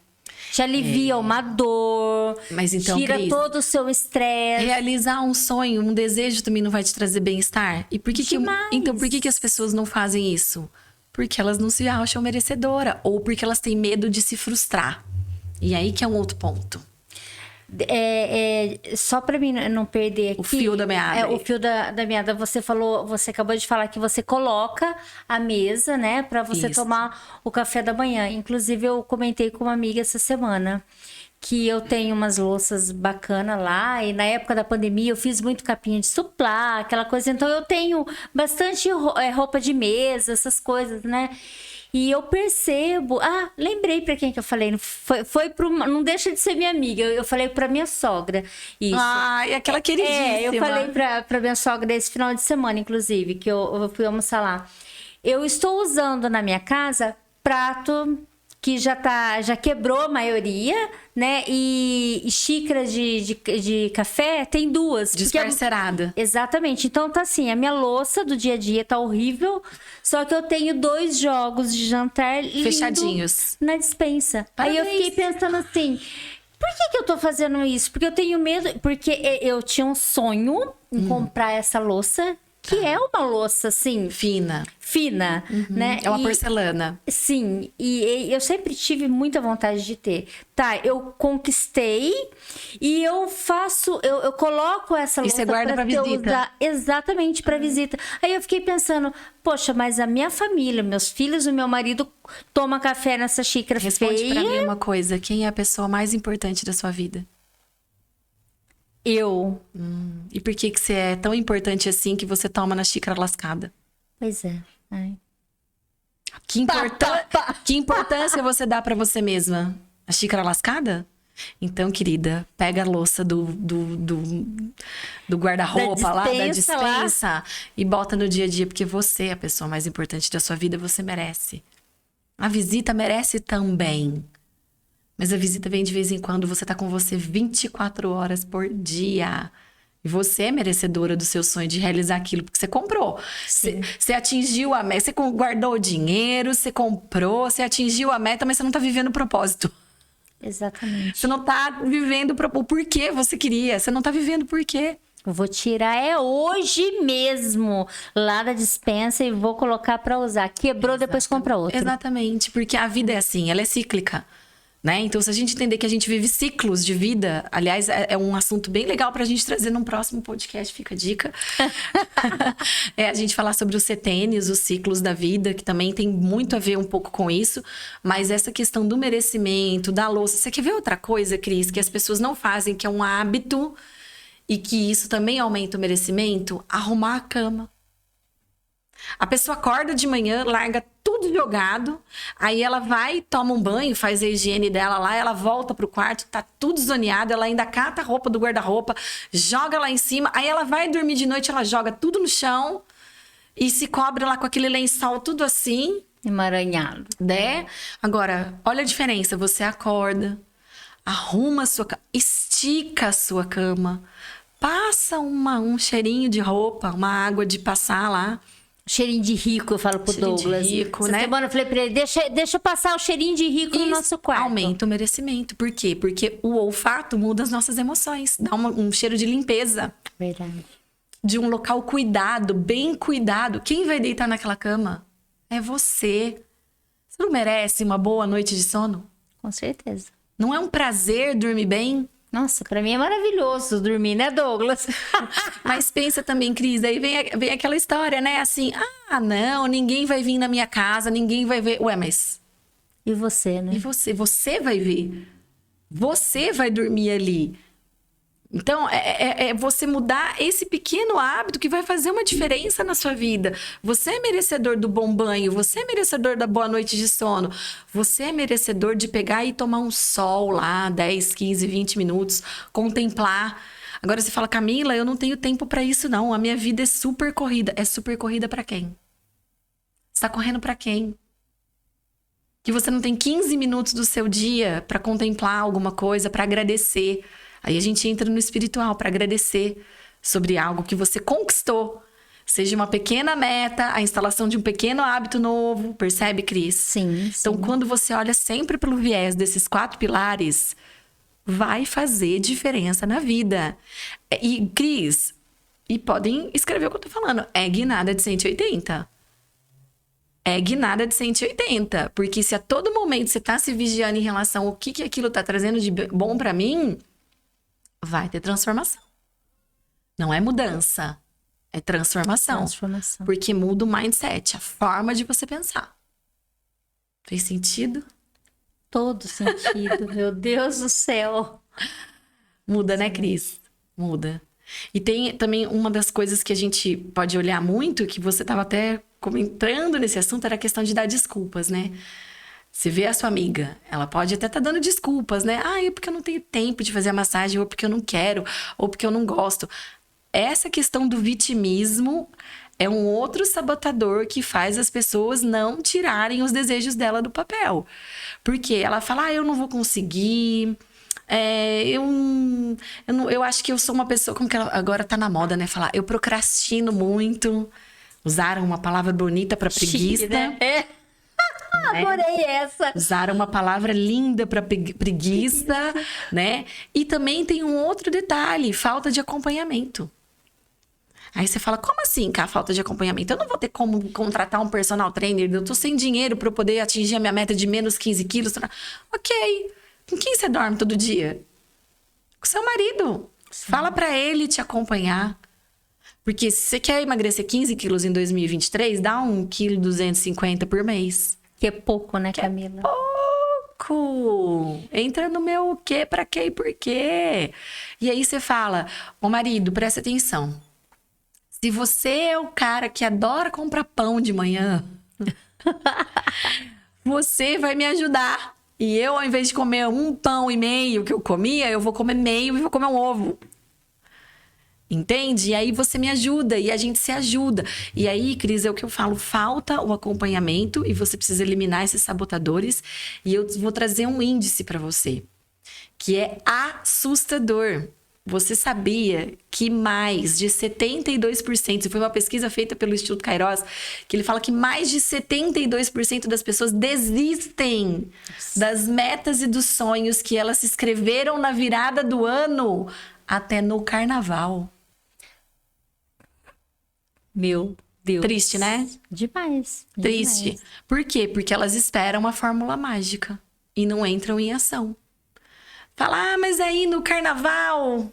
Te alivia uma dor, mas então, tira Cris, todo o seu estresse. Realizar um sonho, um desejo também não vai te trazer bem-estar? E por que então, por que as pessoas não fazem isso? Porque elas não se acham merecedoras. Ou porque elas têm medo de se frustrar. E aí que é um outro ponto. Só pra mim não perder aqui... O fio da meada. O fio da meada. Você acabou de falar que você coloca a mesa, né? Pra você tomar o café da manhã. Inclusive, eu comentei com uma amiga essa semana que eu tenho umas louças bacanas lá. E na época da pandemia, eu fiz muito capinha de suplá, aquela coisa. Então, eu tenho bastante roupa de mesa, essas coisas, né? E eu percebo... Ah, lembrei pra quem que eu falei. Foi pro... Não deixa de ser minha amiga. Eu falei pra minha sogra. Isso. Ai, aquela queridíssima. Eu falei pra minha sogra esse final de semana, inclusive, que eu fui almoçar lá. Eu estou usando na minha casa prato que já quebrou a maioria, né? E xícaras de café tem 2. Desparcerada. Exatamente. Então tá assim, a minha louça do dia a dia tá horrível, só que eu tenho 2 jogos de jantar fechadinhos na despensa. Parabéns. Aí eu fiquei pensando assim, por que eu tô fazendo isso? Porque eu tenho medo, porque eu tinha um sonho em comprar essa louça, que é uma louça assim, fina, né? É uma porcelana. Sim, e eu sempre tive muita vontade de ter. Tá, eu conquistei e eu coloco essa louça você guarda pra visita. Usar exatamente para visita. Aí eu fiquei pensando, poxa, mas a minha família, meus filhos, o meu marido toma café nessa xícara Responde feia. pra mim uma coisa, quem é a pessoa mais importante da sua vida? Eu. E por que você é tão importante assim que você toma na xícara lascada? Pois é. Ai. Que importância você dá pra você mesma? A xícara lascada? Então, querida, pega a louça do guarda-roupa lá, da dispensa, e bota no dia a dia, porque você é a pessoa mais importante da sua vida, você merece. A visita merece também. Mas a visita vem de vez em quando, você tá com você 24 horas por dia. E você é merecedora do seu sonho de realizar aquilo, porque você comprou. Você atingiu a meta, você guardou o dinheiro, você comprou, você atingiu a meta, mas você não tá vivendo o propósito. Exatamente. Você não tá vivendo o porquê você queria, você não tá vivendo o porquê. Eu vou tirar hoje mesmo lá da despensa e vou colocar para usar. Quebrou, depois compra outro. Exatamente, porque a vida é assim, ela é cíclica. Né? Então, se a gente entender que a gente vive ciclos de vida, aliás, é um assunto bem legal pra gente trazer num próximo podcast, fica a dica. A gente falar sobre os setênios, os ciclos da vida, que também tem muito a ver um pouco com isso, mas essa questão do merecimento, da louça. Você quer ver outra coisa, Cris, que as pessoas não fazem, que é um hábito e que isso também aumenta o merecimento? Arrumar a cama. A pessoa acorda de manhã, larga tudo jogado, aí ela vai, toma um banho, faz a higiene dela lá, ela volta pro quarto, tá tudo zoneado, ela ainda cata a roupa do guarda-roupa, joga lá em cima, aí ela vai dormir de noite, ela joga tudo no chão e se cobre lá com aquele lençol tudo assim. Emaranhado. Né? Agora, olha a diferença, você acorda, arruma a sua cama, estica a sua cama, passa um cheirinho de roupa, uma água de passar lá. Cheirinho de rico, eu falo pro cheirinho Douglas. De rico, essa né? semana eu falei pra ele, deixa eu passar o cheirinho de rico no nosso quarto. Aumenta o merecimento. Por quê? Porque o olfato muda as nossas emoções. Dá um cheiro de limpeza. Verdade. De um local cuidado, bem cuidado. Quem vai deitar naquela cama? É você. Você não merece uma boa noite de sono? Com certeza. Não é um prazer dormir bem? Nossa, pra mim é maravilhoso dormir, né, Douglas? Mas pensa também, Cris, aí vem aquela história, né? Assim, não, ninguém vai vir na minha casa, ninguém vai ver. Ué, mas... E você, né? E você? Você vai ver. Você vai dormir ali. Então, é você mudar esse pequeno hábito que vai fazer uma diferença na sua vida. Você é merecedor do bom banho, você é merecedor da boa noite de sono, você é merecedor de pegar e tomar um sol lá, 10, 15, 20 minutos, contemplar. Agora você fala, Camila, eu não tenho tempo pra isso não, a minha vida é super corrida. É super corrida pra quem? Você tá correndo pra quem? Que você não tem 15 minutos do seu dia pra contemplar alguma coisa, pra agradecer. Aí a gente entra no espiritual para agradecer sobre algo que você conquistou. Seja uma pequena meta, a instalação de um pequeno hábito novo. Percebe, Cris? Sim. Então, quando você olha sempre pelo viés desses 4 pilares, vai fazer diferença na vida. E, Cris, e podem escrever o que eu tô falando. É guinada de 180. É guinada de 180. Porque se a todo momento você tá se vigiando em relação ao que aquilo tá trazendo de bom para mim... vai ter transformação. Não é mudança, é transformação. Porque muda o mindset, a forma de você pensar. Fez sentido? Todo sentido, meu Deus do céu. Muda, né, Cris? Muda. E tem também uma das coisas que a gente pode olhar muito, que você estava até comentando nesse assunto era a questão de dar desculpas, né? Você vê a sua amiga, ela pode até estar dando desculpas, né? Ah, é porque eu não tenho tempo de fazer a massagem, ou porque eu não quero, ou porque eu não gosto. Essa questão do vitimismo é um outro sabotador que faz as pessoas não tirarem os desejos dela do papel. Porque ela fala, ah, eu não vou conseguir, eu acho que eu sou uma pessoa, como que ela agora tá na moda, né? Falar, eu procrastino muito. Usaram uma palavra bonita para preguiça. Chique, né? Adorei essa. Usaram uma palavra linda para preguiça, né? E também tem um outro detalhe, falta de acompanhamento. Aí você fala, como assim, cara, falta de acompanhamento? Eu não vou ter como contratar um personal trainer, eu tô sem dinheiro para eu poder atingir a minha meta de menos 15 quilos. Ok, com quem você dorme todo dia? Com seu marido. Sim. Fala para ele te acompanhar. Porque se você quer emagrecer 15 quilos em 2023, dá 1,250 kg por mês. Que é pouco, né, Camila? Pouco! Entra no meu o quê, pra quê e por quê. E aí você fala, ô marido, presta atenção. Se você é o cara que adora comprar pão de manhã, você vai me ajudar. E eu, ao invés de comer 1,5 pão que eu comia, eu vou comer meio e vou comer um ovo. Entende? E aí você me ajuda e a gente se ajuda. E aí, Cris, é o que eu falo, falta o acompanhamento e você precisa eliminar esses sabotadores. E eu vou trazer um índice para você, que é assustador. Você sabia que mais de 72%, foi uma pesquisa feita pelo Instituto Kairos, que ele fala que mais de 72% das pessoas desistem das metas e dos sonhos que elas se escreveram na virada do ano até no carnaval. Meu Deus. Triste, né? Demais. Triste. Demais. Por quê? Porque elas esperam uma fórmula mágica e não entram em ação. Fala, mas aí no carnaval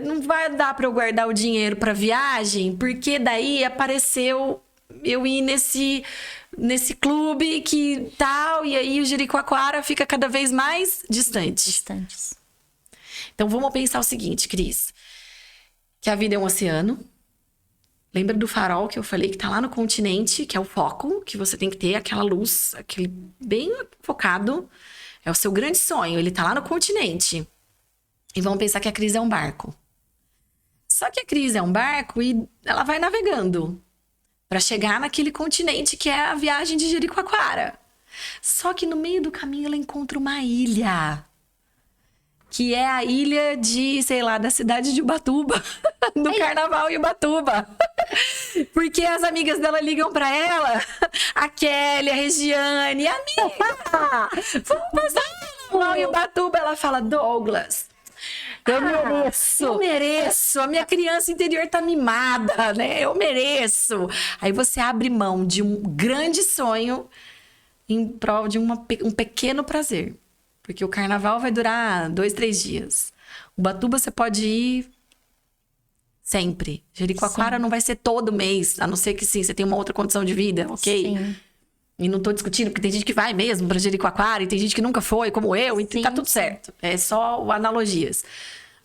não vai dar para eu guardar o dinheiro para viagem, porque daí apareceu eu ir nesse clube que tal, e aí o Jericoacoara fica cada vez mais distante. Distantes. Então vamos pensar o seguinte, Cris, que a vida é um oceano. Lembra do farol que eu falei que tá lá no continente, que é o foco, que você tem que ter aquela luz, aquele bem focado. É o seu grande sonho, ele tá lá no continente. E vamos pensar que a Cris é um barco. Só que a Cris é um barco e ela vai navegando para chegar naquele continente que é a viagem de Jericoacoara. Só que no meio do caminho ela encontra uma ilha. Que é a ilha de, sei lá, da cidade de Ubatuba. Do Carnaval em Ubatuba. Porque as amigas dela ligam pra ela. A Kelly, a Regiane. Amiga, vamos passar no Carnaval em Ubatuba. Ela fala, Douglas, eu mereço. Eu mereço. A minha criança interior tá mimada, né? Eu mereço. Aí você abre mão de um grande sonho em prol de um pequeno prazer. Porque o carnaval vai durar 2, 3 dias. Ubatuba você pode ir sempre. Jericoacoara não vai ser todo mês, a não ser que sim, você tem uma outra condição de vida, ok? Sim. E não tô discutindo, porque tem gente que vai mesmo pra Jericoacoara e tem gente que nunca foi, como eu, e tá tudo certo. É só analogias.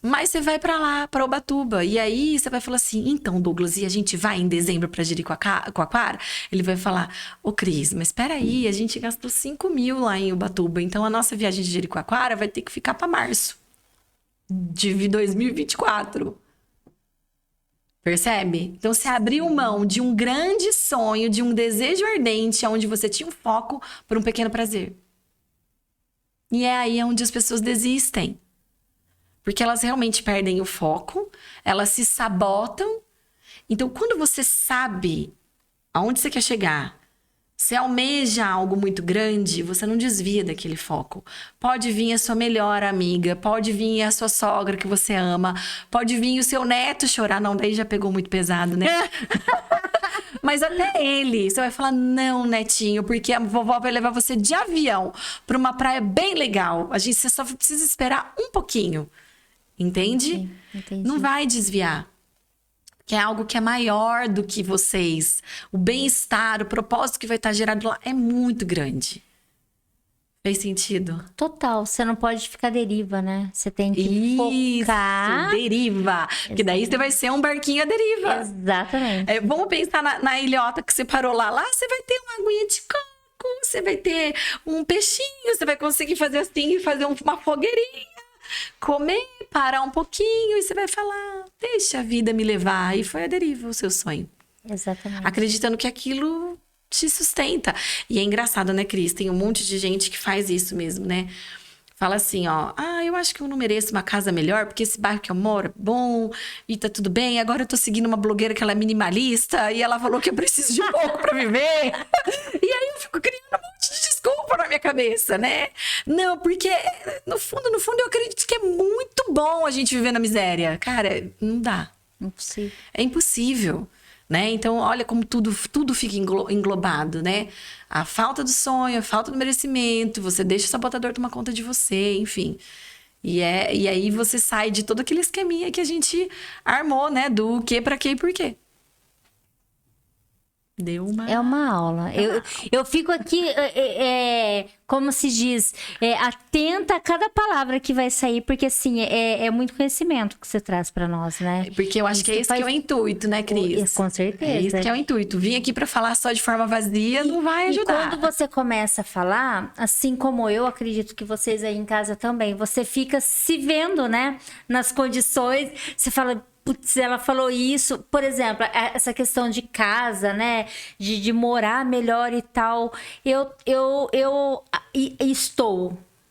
Mas você vai pra lá, pra Ubatuba. E aí você vai falar assim, então, Douglas, e a gente vai em dezembro pra Jericoacoara? Ele vai falar, ô Cris, mas peraí, a gente gastou 5 mil lá em Ubatuba. Então a nossa viagem de Jericoacoara vai ter que ficar pra março de 2024. Percebe? Então você abriu mão de um grande sonho, de um desejo ardente, onde você tinha um foco por um pequeno prazer. E é aí onde as pessoas desistem. Porque elas realmente perdem o foco, elas se sabotam. Então, quando você sabe aonde você quer chegar, você almeja algo muito grande, você não desvia daquele foco. Pode vir a sua melhor amiga, pode vir a sua sogra que você ama, pode vir o seu neto chorar. Não, daí já pegou muito pesado, né? Mas até ele, você vai falar, não, netinho, porque a vovó vai levar você de avião para uma praia bem legal. Você só precisa esperar um pouquinho. Entende? Entendi. Não vai desviar. Que é algo que é maior do que vocês. O bem-estar, o propósito que vai estar gerado lá é muito grande. Fez sentido? Total, você não pode ficar à deriva, né? Você tem que Isso, focar. deriva. Que daí você vai ser um barquinho à deriva. Exatamente. Vamos pensar na ilhota que você parou lá. Lá você vai ter uma aguinha de coco, você vai ter um peixinho, você vai conseguir fazer assim e fazer uma fogueirinha. Comer, parar um pouquinho e você vai falar, deixa a vida me levar. E foi a deriva o seu sonho. Exatamente. Acreditando que aquilo te sustenta. E é engraçado, né, Cris? Tem um monte de gente que faz isso mesmo, né? Fala assim, ó, eu acho que eu não mereço uma casa melhor, porque esse bairro que eu moro é bom e tá tudo bem. Agora eu tô seguindo uma blogueira que ela é minimalista e ela falou que eu preciso de pouco pra viver. E aí eu fico criando um monte de desculpa na minha cabeça, né? Não, porque no fundo eu acredito que é muito bom a gente viver na miséria. Cara, não dá. Impossível. É impossível. Né? Então, olha como tudo fica englobado, né? A falta do sonho, a falta do merecimento, você deixa o sabotador tomar conta de você, enfim. E aí você sai de todo aquele esqueminha que a gente armou, né? Do que, pra quê e por quê. É uma aula. Eu fico aqui, como se diz, atenta a cada palavra que vai sair, porque assim, é muito conhecimento que você traz para nós, né? Porque eu acho que é esse que é o intuito, né, Cris? Com certeza. É isso que é o intuito. Vim aqui para falar só de forma vazia não vai ajudar. E quando você começa a falar, assim como eu acredito que vocês aí em casa também, você fica se vendo, né? Nas condições, você fala... Putz, ela falou isso, por exemplo, essa questão de casa, né? De morar melhor e tal. Eu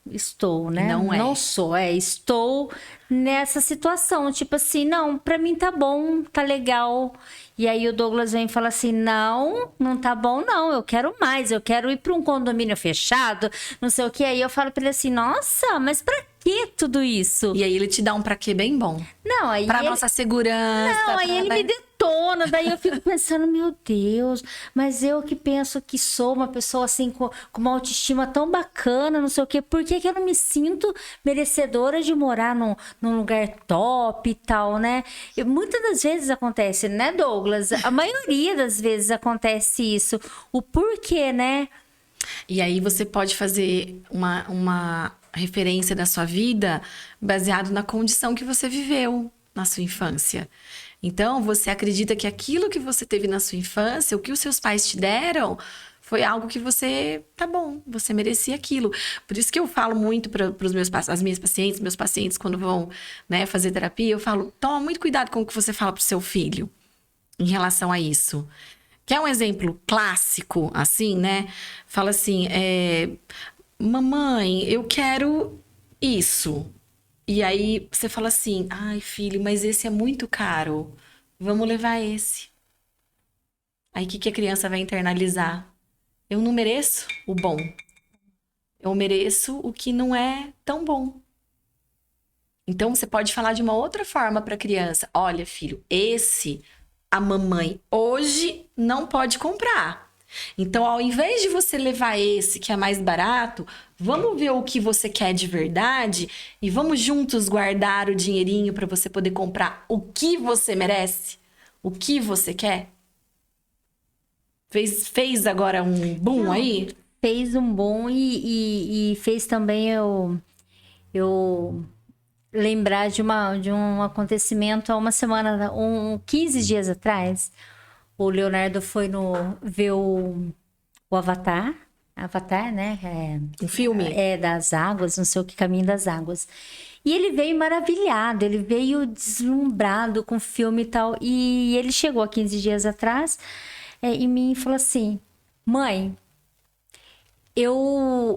estou, né? Não sou, estou nessa situação. Tipo assim, não, pra mim tá bom, tá legal. E aí o Douglas vem e fala assim, não tá bom não, eu quero mais, eu quero ir pra um condomínio fechado, não sei o que. Aí eu falo pra ele assim, nossa, mas pra que tudo isso? E aí ele te dá um pra quê bem bom. Não, aí pra nossa segurança. Não, aí ele me detona, daí eu fico pensando, meu Deus, mas eu que penso que sou uma pessoa assim, com uma autoestima tão bacana, não sei o quê, por que que eu não me sinto merecedora de morar num lugar top e tal, né? E muitas das vezes acontece, né, Douglas? A maioria das vezes acontece isso. O porquê, né? E aí você pode fazer uma referência da sua vida baseado na condição que você viveu na sua infância. Então, você acredita que aquilo que você teve na sua infância, o que os seus pais te deram, foi algo que você, tá bom, você merecia aquilo. Por isso que eu falo muito para as minhas pacientes, meus pacientes, quando vão, né, fazer terapia, eu falo, toma muito cuidado com o que você fala pro seu filho em relação a isso. Quer um exemplo clássico, assim, né? Fala assim, mamãe, eu quero isso. E aí você fala assim, ai filho, mas esse é muito caro, vamos levar esse. Aí o que a criança vai internalizar? Eu não mereço o bom, eu mereço o que não é tão bom. Então você pode falar de uma outra forma para a criança, olha filho, esse a mamãe hoje não pode comprar. Então, ao invés de você levar esse que é mais barato, vamos ver o que você quer de verdade e vamos juntos guardar o dinheirinho para você poder comprar o que você merece, o que você quer. Fez agora um boom aí? Fez um boom e fez também eu lembrar de um acontecimento há uma semana, 15 dias atrás. O Leonardo foi ver o Avatar. Avatar, né? Um filme? Das águas, não sei o que, Caminho das Águas. E ele veio maravilhado, ele veio deslumbrado com o filme e tal. E ele chegou há 15 dias atrás em mim e falou assim, mãe,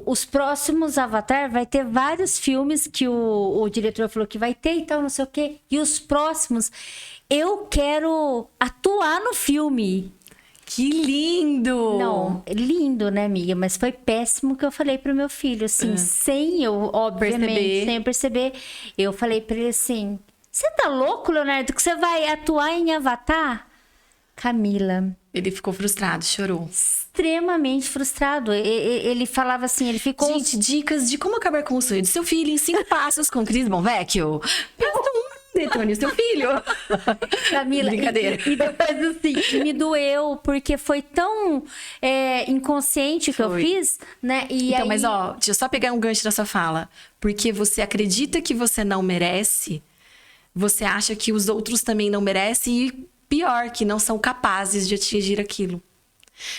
os próximos Avatar vai ter vários filmes que o diretor falou que vai ter e tal, não sei o quê. E os próximos, eu quero atuar no filme. Que lindo! Não, lindo, né, amiga? Mas foi péssimo que eu falei pro meu filho, assim, sem eu, obviamente, sem eu perceber. Eu falei pra ele assim, você tá louco, Leonardo, que você vai atuar em Avatar? Camila. Ele ficou frustrado, chorou. Extremamente frustrado. Ele falava assim, ele ficou... Gente, dicas de como acabar com o sonho do seu filho em 5 passos com Cris Bonvecchio. detone o seu filho. Camila, Brincadeira. e depois assim, me doeu, porque foi tão inconsciente que eu Foi. fiz, né? E Então, aí, mas ó, deixa eu só pegar um gancho da sua fala. Porque você acredita que você não merece, você acha que os outros também não merecem e pior, que não são capazes de atingir aquilo.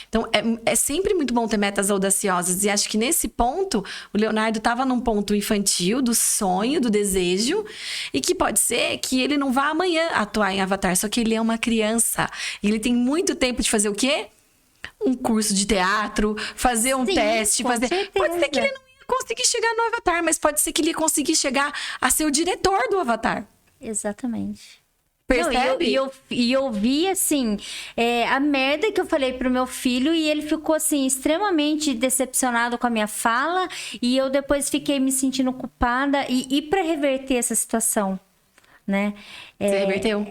Então, é sempre muito bom ter metas audaciosas. E acho que nesse ponto, o Leonardo estava num ponto infantil, do sonho, do desejo. E que pode ser que ele não vá amanhã atuar em Avatar. Só que ele é uma criança. E ele tem muito tempo de fazer o quê? Um curso de teatro, fazer um Sim, teste. com Pode ser que ele certeza. não ia conseguir chegar no Avatar, mas pode ser que ele ia conseguir chegar a ser o diretor do Avatar. exatamente. Percebe? Não, e eu vi, assim, a merda que eu falei pro meu filho e ele ficou, assim, extremamente decepcionado com a minha fala e eu depois fiquei me sentindo culpada e para reverter essa situação, né? Você reverteu?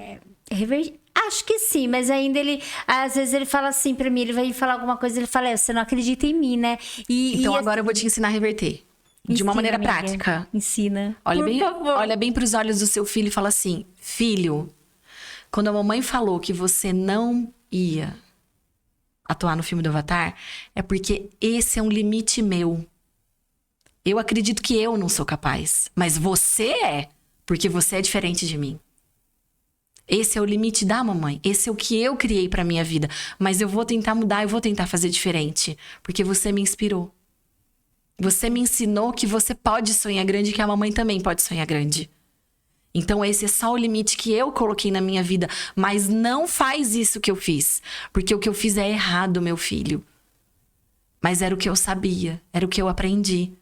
Acho que sim, mas ainda ele... Às vezes ele fala assim pra mim, ele vai falar alguma coisa, ele fala, você não acredita em mim, né? Então E, agora eu vou te ensinar a reverter. De ensina, uma maneira amiga. prática. Ensina. Olha Por bem, favor. olha bem para os olhos do seu filho e fala assim: filho, quando a mamãe falou que você não ia atuar no filme do Avatar, é porque esse é um limite meu. Eu acredito que eu não sou capaz, mas você é, porque você é diferente de mim. Esse é o limite da mamãe. Esse é o que eu criei para minha vida. Mas eu vou tentar mudar, eu vou tentar fazer diferente, porque você me inspirou. Você me ensinou que você pode sonhar grande e que a mamãe também pode sonhar grande. Então esse é só o limite que eu coloquei na minha vida. Mas não faz isso que eu fiz. Porque o que eu fiz é errado, meu filho. Mas era o que eu sabia. Era o que eu aprendi.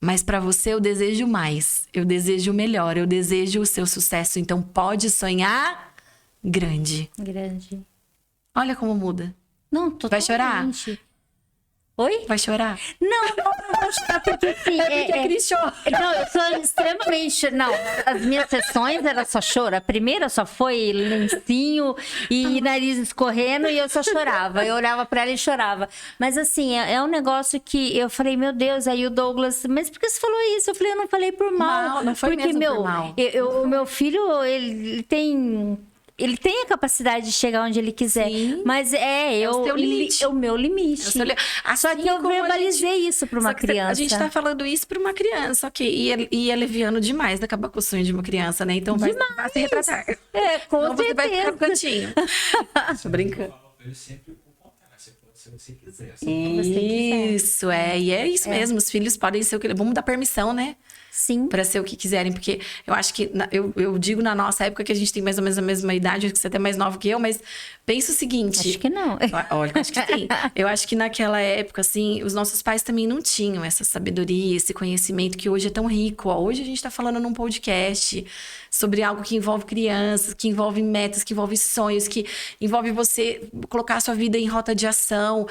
Mas para você eu desejo mais. Eu desejo o melhor. Eu desejo o seu sucesso. Então pode sonhar grande. Grande. Olha como muda. Não, totalmente. Vai chorar? Oi? Vai chorar? Não vou chorar porque assim... Porque a Cris chora. Não, eu sou extremamente... Não, as minhas sessões era só choro. A primeira só foi lencinho e nariz escorrendo e eu só chorava. Eu olhava pra ela e chorava. Mas assim, é um negócio que eu falei, meu Deus, aí o Douglas... Mas por que você falou isso? Eu falei, eu não falei por mal. Não foi porque, mesmo por mal. O meu filho, ele tem... Ele tem a capacidade de chegar onde ele quiser. Sim. Mas o seu limite. É o meu limite. Só que eu verbalizei isso para uma criança. A gente tá falando isso para uma criança, ok. E é leviano demais de acabar com o sonho de uma criança, né? Então vai se retratar. Com Então você vai ficar no cantinho. Tô brincando. Ele sempre o contrário. Você pode ser o que você quiser. Isso, E é isso mesmo. Os filhos podem ser o que... Vamos dar permissão, né? Sim. Pra ser o que quiserem, porque eu acho que... Eu digo na nossa época que a gente tem mais ou menos a mesma idade, acho que você é até mais nova que eu, mas pensa o seguinte... Acho que não. Olha, acho que sim. Eu acho que naquela época, assim, os nossos pais também não tinham essa sabedoria, esse conhecimento que hoje é tão rico. Ó, hoje a gente tá falando num podcast sobre algo que envolve crianças, que envolve metas, que envolve sonhos, que envolve você colocar a sua vida em rota de ação.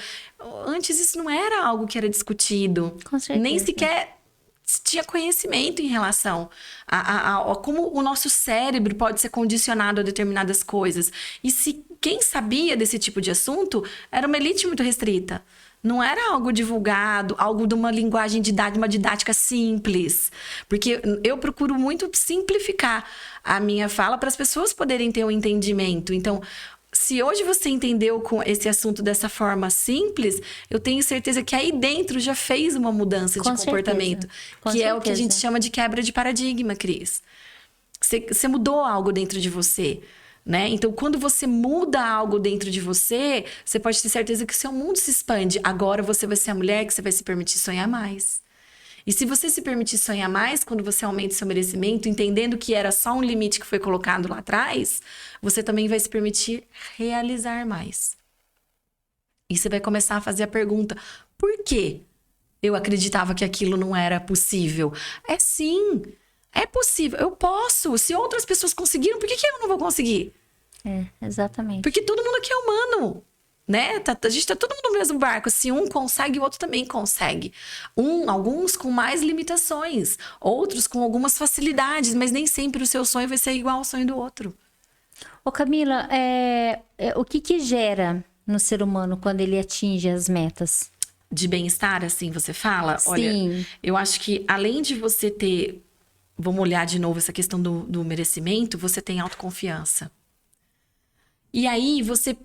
Antes isso não era algo que era discutido. Com certeza. Nem sequer tinha conhecimento em relação a como o nosso cérebro pode ser condicionado a determinadas coisas. E se quem sabia desse tipo de assunto era uma elite muito restrita. Não era algo divulgado, algo de uma linguagem didática, uma didática simples. Porque eu procuro muito simplificar a minha fala para as pessoas poderem ter um entendimento. Então, se hoje você entendeu com esse assunto dessa forma simples, eu tenho certeza que aí dentro já fez uma mudança de comportamento. Que é o que a gente chama de quebra de paradigma, Cris. Você mudou algo dentro de você, né? Então, quando você muda algo dentro de você, você pode ter certeza que seu mundo se expande. Agora você vai ser a mulher que você vai se permitir sonhar mais. E se você se permitir sonhar mais, quando você aumenta seu merecimento, entendendo que era só um limite que foi colocado lá atrás, você também vai se permitir realizar mais. E você vai começar a fazer a pergunta: por que eu acreditava que aquilo não era possível? Sim, é possível, eu posso. Se outras pessoas conseguiram, por que eu não vou conseguir? Exatamente. Porque todo mundo aqui é humano. Né? A gente tá todo mundo no mesmo barco. Se um consegue, o outro também consegue. Alguns com mais limitações, outros com algumas facilidades, mas nem sempre o seu sonho vai ser igual ao sonho do outro. Ô Camila, o que gera no ser humano quando ele atinge as metas? De bem-estar, assim, você fala? Sim. Olha, eu acho que além de você ter vamos olhar de novo essa questão do merecimento, você tem autoconfiança. E aí você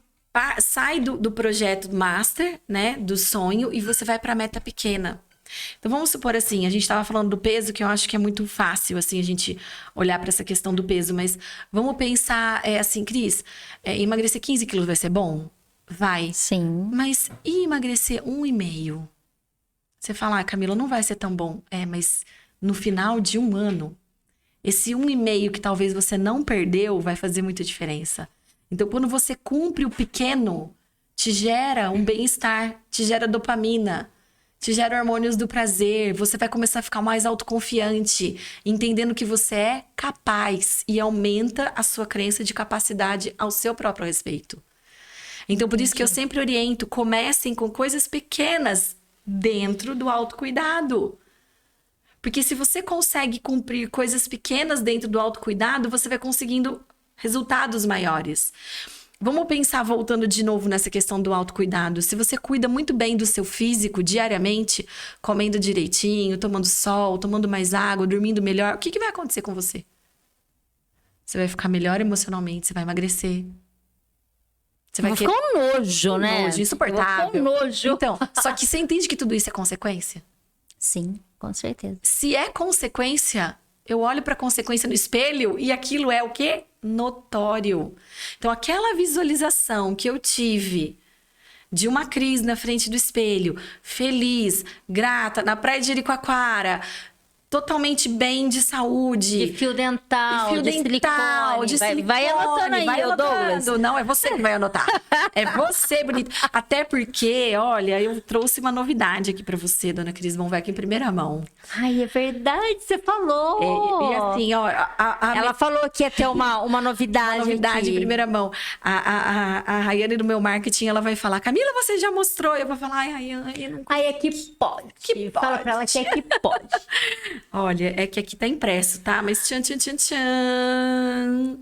sai do projeto master, né, do sonho, e você vai para a meta pequena. Então vamos supor assim, a gente estava falando do peso, que eu acho que é muito fácil assim a gente olhar para essa questão do peso, mas vamos pensar assim, Cris, emagrecer 15 quilos vai ser bom? Vai. Sim. Mas e emagrecer 1,5? Você fala, Camila, não vai ser tão bom. Mas no final de um ano, esse 1,5 que talvez você não perdeu vai fazer muita diferença. Então, quando você cumpre o pequeno, te gera um bem-estar, te gera dopamina, te gera hormônios do prazer, você vai começar a ficar mais autoconfiante, entendendo que você é capaz e aumenta a sua crença de capacidade ao seu próprio respeito. Então, por isso que eu sempre oriento, comecem com coisas pequenas dentro do autocuidado. Porque se você consegue cumprir coisas pequenas dentro do autocuidado, você vai conseguindo resultados maiores. Vamos pensar, voltando de novo nessa questão do autocuidado. Se você cuida muito bem do seu físico diariamente, comendo direitinho, tomando sol, tomando mais água, dormindo melhor, o que vai acontecer com você? Você vai ficar melhor emocionalmente, você vai emagrecer. Você vai ficar um nojo, né? Nojo, insuportável. Ficar um nojo. Então, só que você entende que tudo isso é consequência? Sim, com certeza. Se é consequência, eu olho para a consequência no espelho e aquilo é o quê? Notório. Então, aquela visualização que eu tive de uma Cris na frente do espelho, feliz, grata, na praia de Jericoacoara, totalmente bem de saúde. De fio dental, de silicone. Vai anotando aí, Douglas. Não, é você que vai anotar. É você, bonita. Até porque, olha, eu trouxe uma novidade aqui pra você, dona Cris Bonvec, em primeira mão. Ai, é verdade, você falou. E assim, ó... Ela falou que ia ter uma novidade. Uma novidade aqui. em primeira mão. A Rayane do meu marketing, ela vai falar, Camila, você já mostrou. Eu vou falar, ai, Rayane, não... Ai, é que pode. Fala pra ela que é que pode. Olha, é que aqui tá impresso, tá? Mas tchan, tchan, tchan, tchan.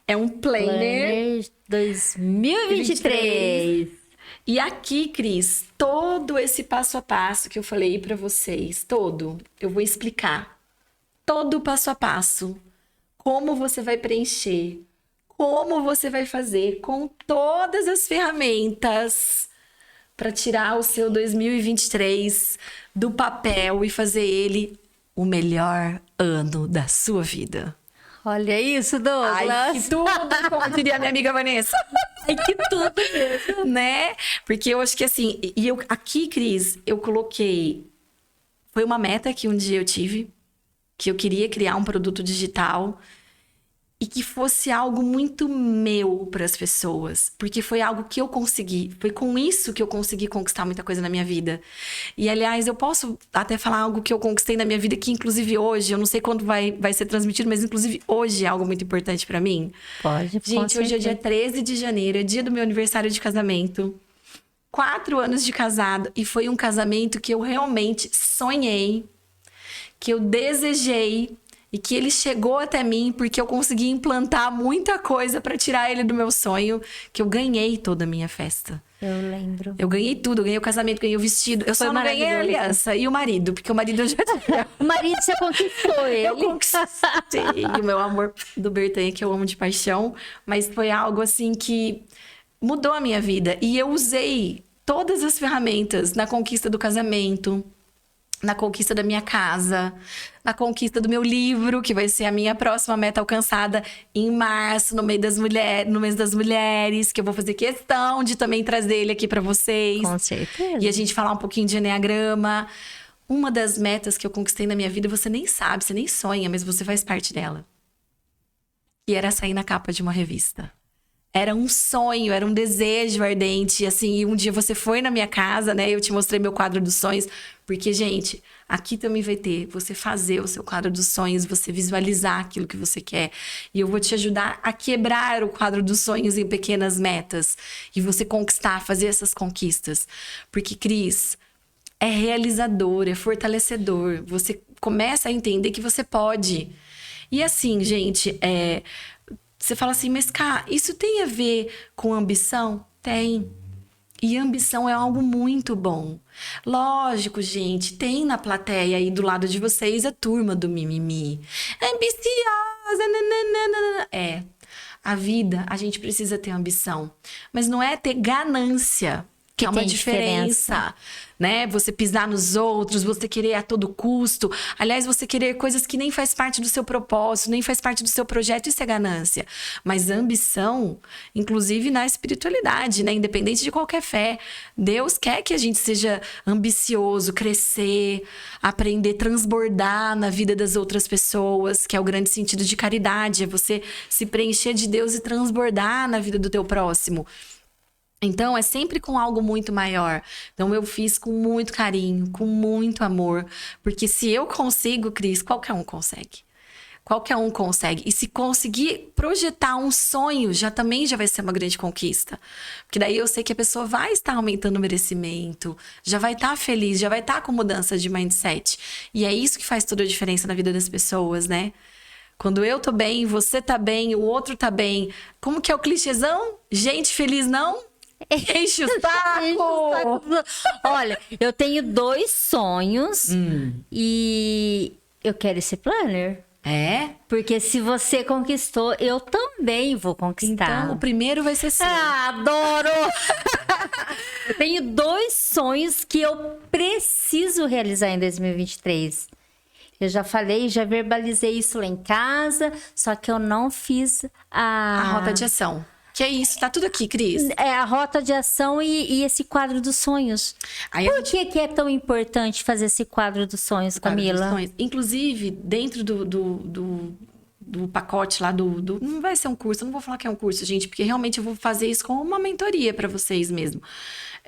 É um planner 2023. E aqui, Cris, todo esse passo a passo que eu falei pra vocês, eu vou explicar. Todo o passo a passo. Como você vai preencher. Como você vai fazer com todas as ferramentas para tirar o seu 2023 do papel e fazer ele o melhor ano da sua vida. Olha isso, Douglas. Ai, que tudo, como diria minha amiga Vanessa. Ai, que tudo mesmo. Né? Porque eu acho que assim... Aqui, Cris, eu coloquei... Foi uma meta que um dia eu tive, que eu queria criar um produto digital e que fosse algo muito meu para as pessoas, porque foi algo que eu consegui, foi com isso que eu consegui conquistar muita coisa na minha vida. E aliás, eu posso até falar algo que eu conquistei na minha vida, que inclusive hoje, eu não sei quando vai ser transmitido, mas inclusive hoje é algo muito importante para mim. Pode, gente, hoje é dia 13 de janeiro, é dia do meu aniversário de casamento. 4 anos de casado, e foi um casamento que eu realmente sonhei, que eu desejei, e que ele chegou até mim porque eu consegui implantar muita coisa para tirar ele do meu sonho, que eu ganhei toda a minha festa. Eu lembro. Eu ganhei tudo, eu ganhei o casamento, ganhei o vestido. Eu só não ganhei a aliança e o marido, porque o marido eu já tinha. O marido você conquistou ele. Eu conquistei o meu amor do Bertanha, que eu amo de paixão, mas foi algo assim que mudou a minha vida. E eu usei todas as ferramentas na conquista do casamento, na conquista da minha casa, na conquista do meu livro, que vai ser a minha próxima meta alcançada em março, no mês das mulheres, que eu vou fazer questão de também trazer ele aqui para vocês. Com certeza. E a gente falar um pouquinho de enneagrama. Uma das metas que eu conquistei na minha vida, você nem sabe, você nem sonha, mas você faz parte dela. E era sair na capa de uma revista. Era um sonho, era um desejo ardente, assim, e um dia você foi na minha casa, né, eu te mostrei meu quadro dos sonhos, porque, gente, aqui também vai ter você fazer o seu quadro dos sonhos, você visualizar aquilo que você quer, e eu vou te ajudar a quebrar o quadro dos sonhos em pequenas metas, e você conquistar, fazer essas conquistas, porque, Cris, é realizador, é fortalecedor, você começa a entender que você pode, e assim, gente, você fala assim, mas, Cá, isso tem a ver com ambição? Tem. E ambição é algo muito bom. Lógico, gente, tem na plateia aí do lado de vocês a turma do mimimi. Ambiciosa, nananana. A vida, a gente precisa ter ambição. Mas não é ter ganância, que é uma diferença, né? Você pisar nos outros, você querer a todo custo. Aliás, você querer coisas que nem faz parte do seu propósito, nem faz parte do seu projeto, isso é ganância. Mas ambição, inclusive na espiritualidade, né? Independente de qualquer fé. Deus quer que a gente seja ambicioso, crescer, aprender, transbordar na vida das outras pessoas, que é o grande sentido de caridade, é você se preencher de Deus e transbordar na vida do teu próximo. Então, é sempre com algo muito maior. Então, eu fiz com muito carinho, com muito amor. Porque se eu consigo, Cris, qualquer um consegue. Qualquer um consegue. E se conseguir projetar um sonho, também já vai ser uma grande conquista. Porque daí eu sei que a pessoa vai estar aumentando o merecimento, já vai estar feliz, já vai estar com mudança de mindset. E é isso que faz toda a diferença na vida das pessoas, né? Quando eu tô bem, você tá bem, o outro tá bem. Como que é o clichêzão? Gente feliz não? Enche o saco! Olha, eu tenho 2 sonhos e eu quero esse planner. É? Porque se você conquistou, eu também vou conquistar. Então, o primeiro vai ser seu. Adoro! Eu tenho 2 sonhos que eu preciso realizar em 2023. Eu já falei, já verbalizei isso lá em casa, só que eu não fiz A rota de ação. Que é isso, tá tudo aqui, Cris. É a rota de ação e esse quadro dos sonhos. Aí Por que é tão importante fazer esse quadro dos sonhos, Camila? Inclusive, dentro do pacote lá não vai ser um curso, eu não vou falar que é um curso, gente, porque realmente eu vou fazer isso como uma mentoria para vocês mesmo.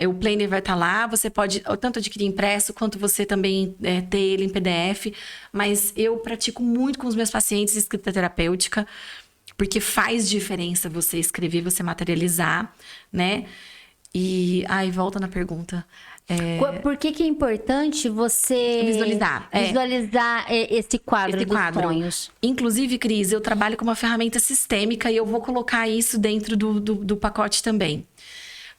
O planner vai estar lá, você pode tanto adquirir impresso, quanto você também ter ele em PDF. Mas eu pratico muito com os meus pacientes escrita terapêutica, porque faz diferença você escrever, você materializar, né? E... volta na pergunta. Por que é importante você visualizar esse quadro dos sonhos? Inclusive, Cris, eu trabalho com uma ferramenta sistêmica e eu vou colocar isso dentro do pacote também.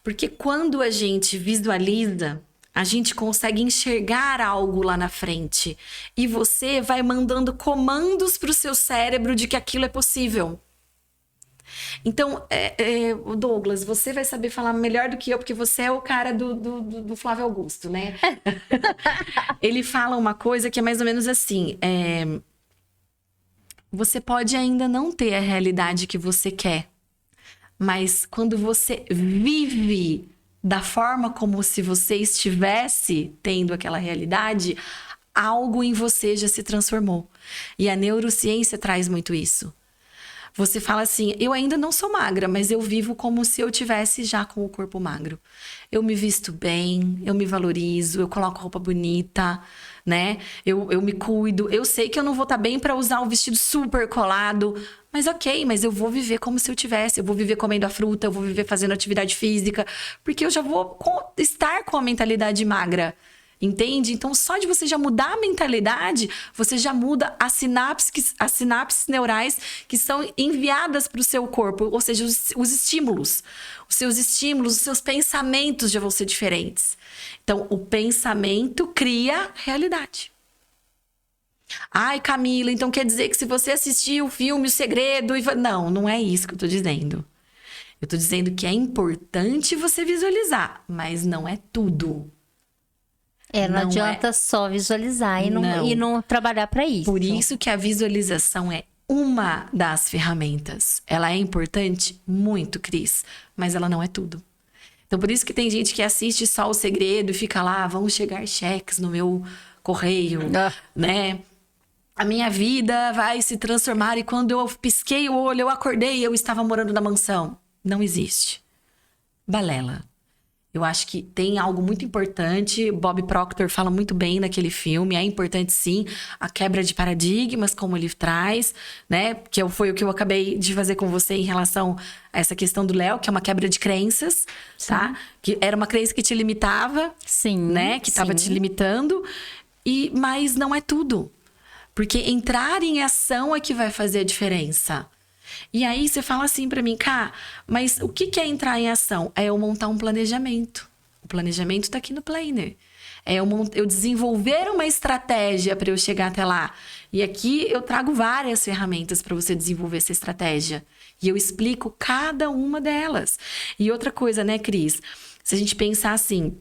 Porque quando a gente visualiza, a gente consegue enxergar algo lá na frente. E você vai mandando comandos para o seu cérebro de que aquilo é possível. Então, Douglas, você vai saber falar melhor do que eu, porque você é o cara do Flávio Augusto, né? Ele fala uma coisa que é mais ou menos assim: você pode ainda não ter a realidade que você quer, mas quando você vive da forma como se você estivesse tendo aquela realidade, algo em você já se transformou. E a neurociência traz muito isso. Você fala assim, eu ainda não sou magra, mas eu vivo como se eu tivesse já com o corpo magro. Eu me visto bem, eu me valorizo, eu coloco roupa bonita, né? Eu me cuido. Eu sei que eu não vou estar bem para usar um vestido super colado, mas ok, mas eu vou viver como se eu tivesse. Eu vou viver comendo a fruta, eu vou viver fazendo atividade física, porque eu já vou estar com a mentalidade magra. Entende? Então, só de você já mudar a mentalidade, você já muda as sinapses neurais que são enviadas para o seu corpo, ou seja, os estímulos. Os seus estímulos, os seus pensamentos já vão ser diferentes. Então, o pensamento cria realidade. Ai, Camila, então quer dizer que se você assistir o filme O Segredo... Não, não é isso que eu estou dizendo. Eu estou dizendo que é importante você visualizar, mas não é tudo. Não adianta só visualizar e não trabalhar para isso. Por isso que a visualização é uma das ferramentas. Ela é importante? Muito, Cris. Mas ela não é tudo. Então, por isso que tem gente que assiste só O Segredo e fica lá, vão chegar cheques no meu correio, né? A minha vida vai se transformar e quando eu pisquei o olho, eu acordei e eu estava morando na mansão. Não existe. Balela. Eu acho que tem algo muito importante. Bob Proctor fala muito bem naquele filme. É importante, sim, a quebra de paradigmas, como ele traz, né? Que foi o que eu acabei de fazer com você em relação a essa questão do Léo, que é uma quebra de crenças, tá? Que era uma crença que te limitava, sim, né? Que estava te limitando. Mas não é tudo. Porque entrar em ação é que vai fazer a diferença. E aí você fala assim pra mim, Cá, mas o que é entrar em ação? É eu montar um planejamento. O planejamento tá aqui no planner. É eu desenvolver uma estratégia para eu chegar até lá. E aqui eu trago várias ferramentas para você desenvolver essa estratégia. E eu explico cada uma delas. E outra coisa, né, Cris? Se a gente pensar assim,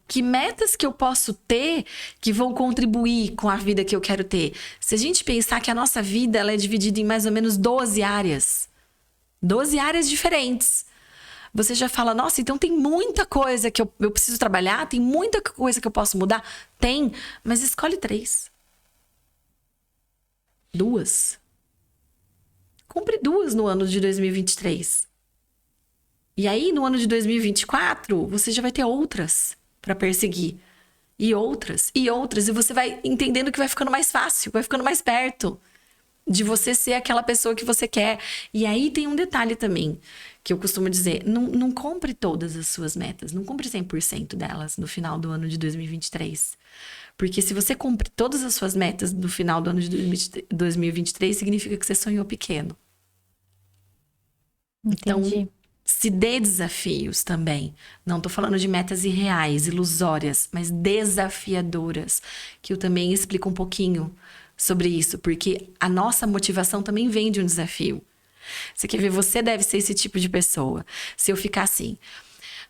que metas que eu posso ter que vão contribuir com a vida que eu quero ter? Se a gente pensar que a nossa vida ela é dividida em mais ou menos 12 áreas. 12 áreas diferentes. Você já fala, nossa, então tem muita coisa que eu preciso trabalhar, tem muita coisa que eu posso mudar? Tem, mas escolhe 3. 2. Cumpre 2 no ano de 2023. E aí, no ano de 2024, você já vai ter outras para perseguir. E outras, e outras. E você vai entendendo que vai ficando mais fácil, vai ficando mais perto de você ser aquela pessoa que você quer. E aí tem um detalhe também, que eu costumo dizer, não compre todas as suas metas, não compre 100% delas no final do ano de 2023. Porque se você cumpre todas as suas metas no final do ano de 2023, significa que você sonhou pequeno. Entendi. Então, se dê desafios também. Não tô falando de metas irreais, ilusórias, mas desafiadoras, que eu também explico um pouquinho sobre isso, porque a nossa motivação também vem de um desafio. Você quer ver? Você deve ser esse tipo de pessoa. Se eu ficar assim,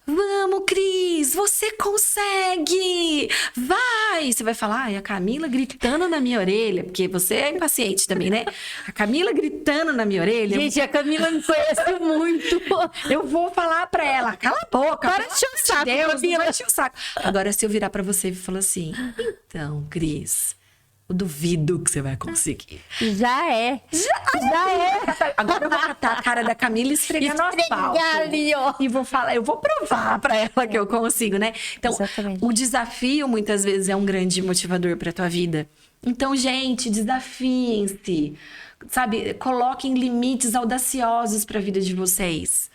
vamos, Cris, você consegue! Vai! Você vai falar, ai, a Camila gritando na minha orelha, porque você é impaciente também, né? A Camila gritando na minha orelha. Gente, a Camila me conhece muito. Eu vou falar pra ela, cala a boca, para de encher o saco, Deus, Camila. não vai encher o saco. Agora, se eu virar pra você e falar assim, então, Cris, eu duvido que você vai conseguir. Já é. Já é. Agora eu vou catar a cara da Camila e esfregar no asfalto. ali, ó. E vou falar, eu vou provar pra ela que eu consigo, né? Então, Exatamente. o desafio muitas vezes é um grande motivador pra tua vida. Então, gente, desafiem-se. Sabe, coloquem limites audaciosos pra vida de vocês.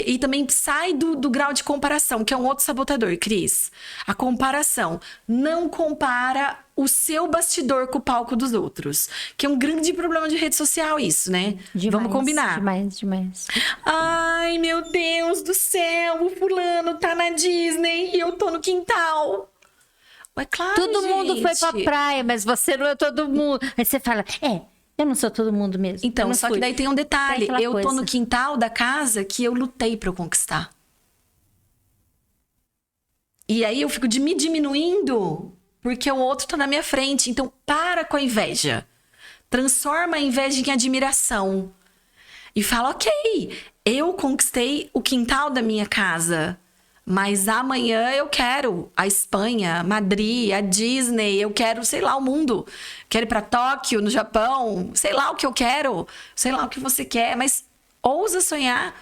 E também sai do grau de comparação, que é um outro sabotador, Cris. A comparação. Não compara o seu bastidor com o palco dos outros. Que é um grande problema de rede social isso, né? Demais, Vamos combinar. Demais. Ai, meu Deus do céu, o fulano tá na Disney e eu tô no quintal. É claro, Todo mundo foi pra gente. praia, mas você não é todo mundo. Aí você fala, eu não sou todo mundo mesmo. Eu Então, não só fui. que daí tem um detalhe. Tem aquela Eu tô coisa. no quintal da casa que eu lutei pra eu conquistar. E aí eu fico me diminuindo porque o outro tá na minha frente. Então, para com a inveja. Transforma a inveja em admiração. E fala, ok, eu conquistei o quintal da minha casa. Mas amanhã eu quero a Espanha, Madrid, a Disney, eu quero, sei lá, o mundo. Quero ir pra Tóquio, no Japão, sei lá o que eu quero, sei lá o que você quer, mas ousa sonhar.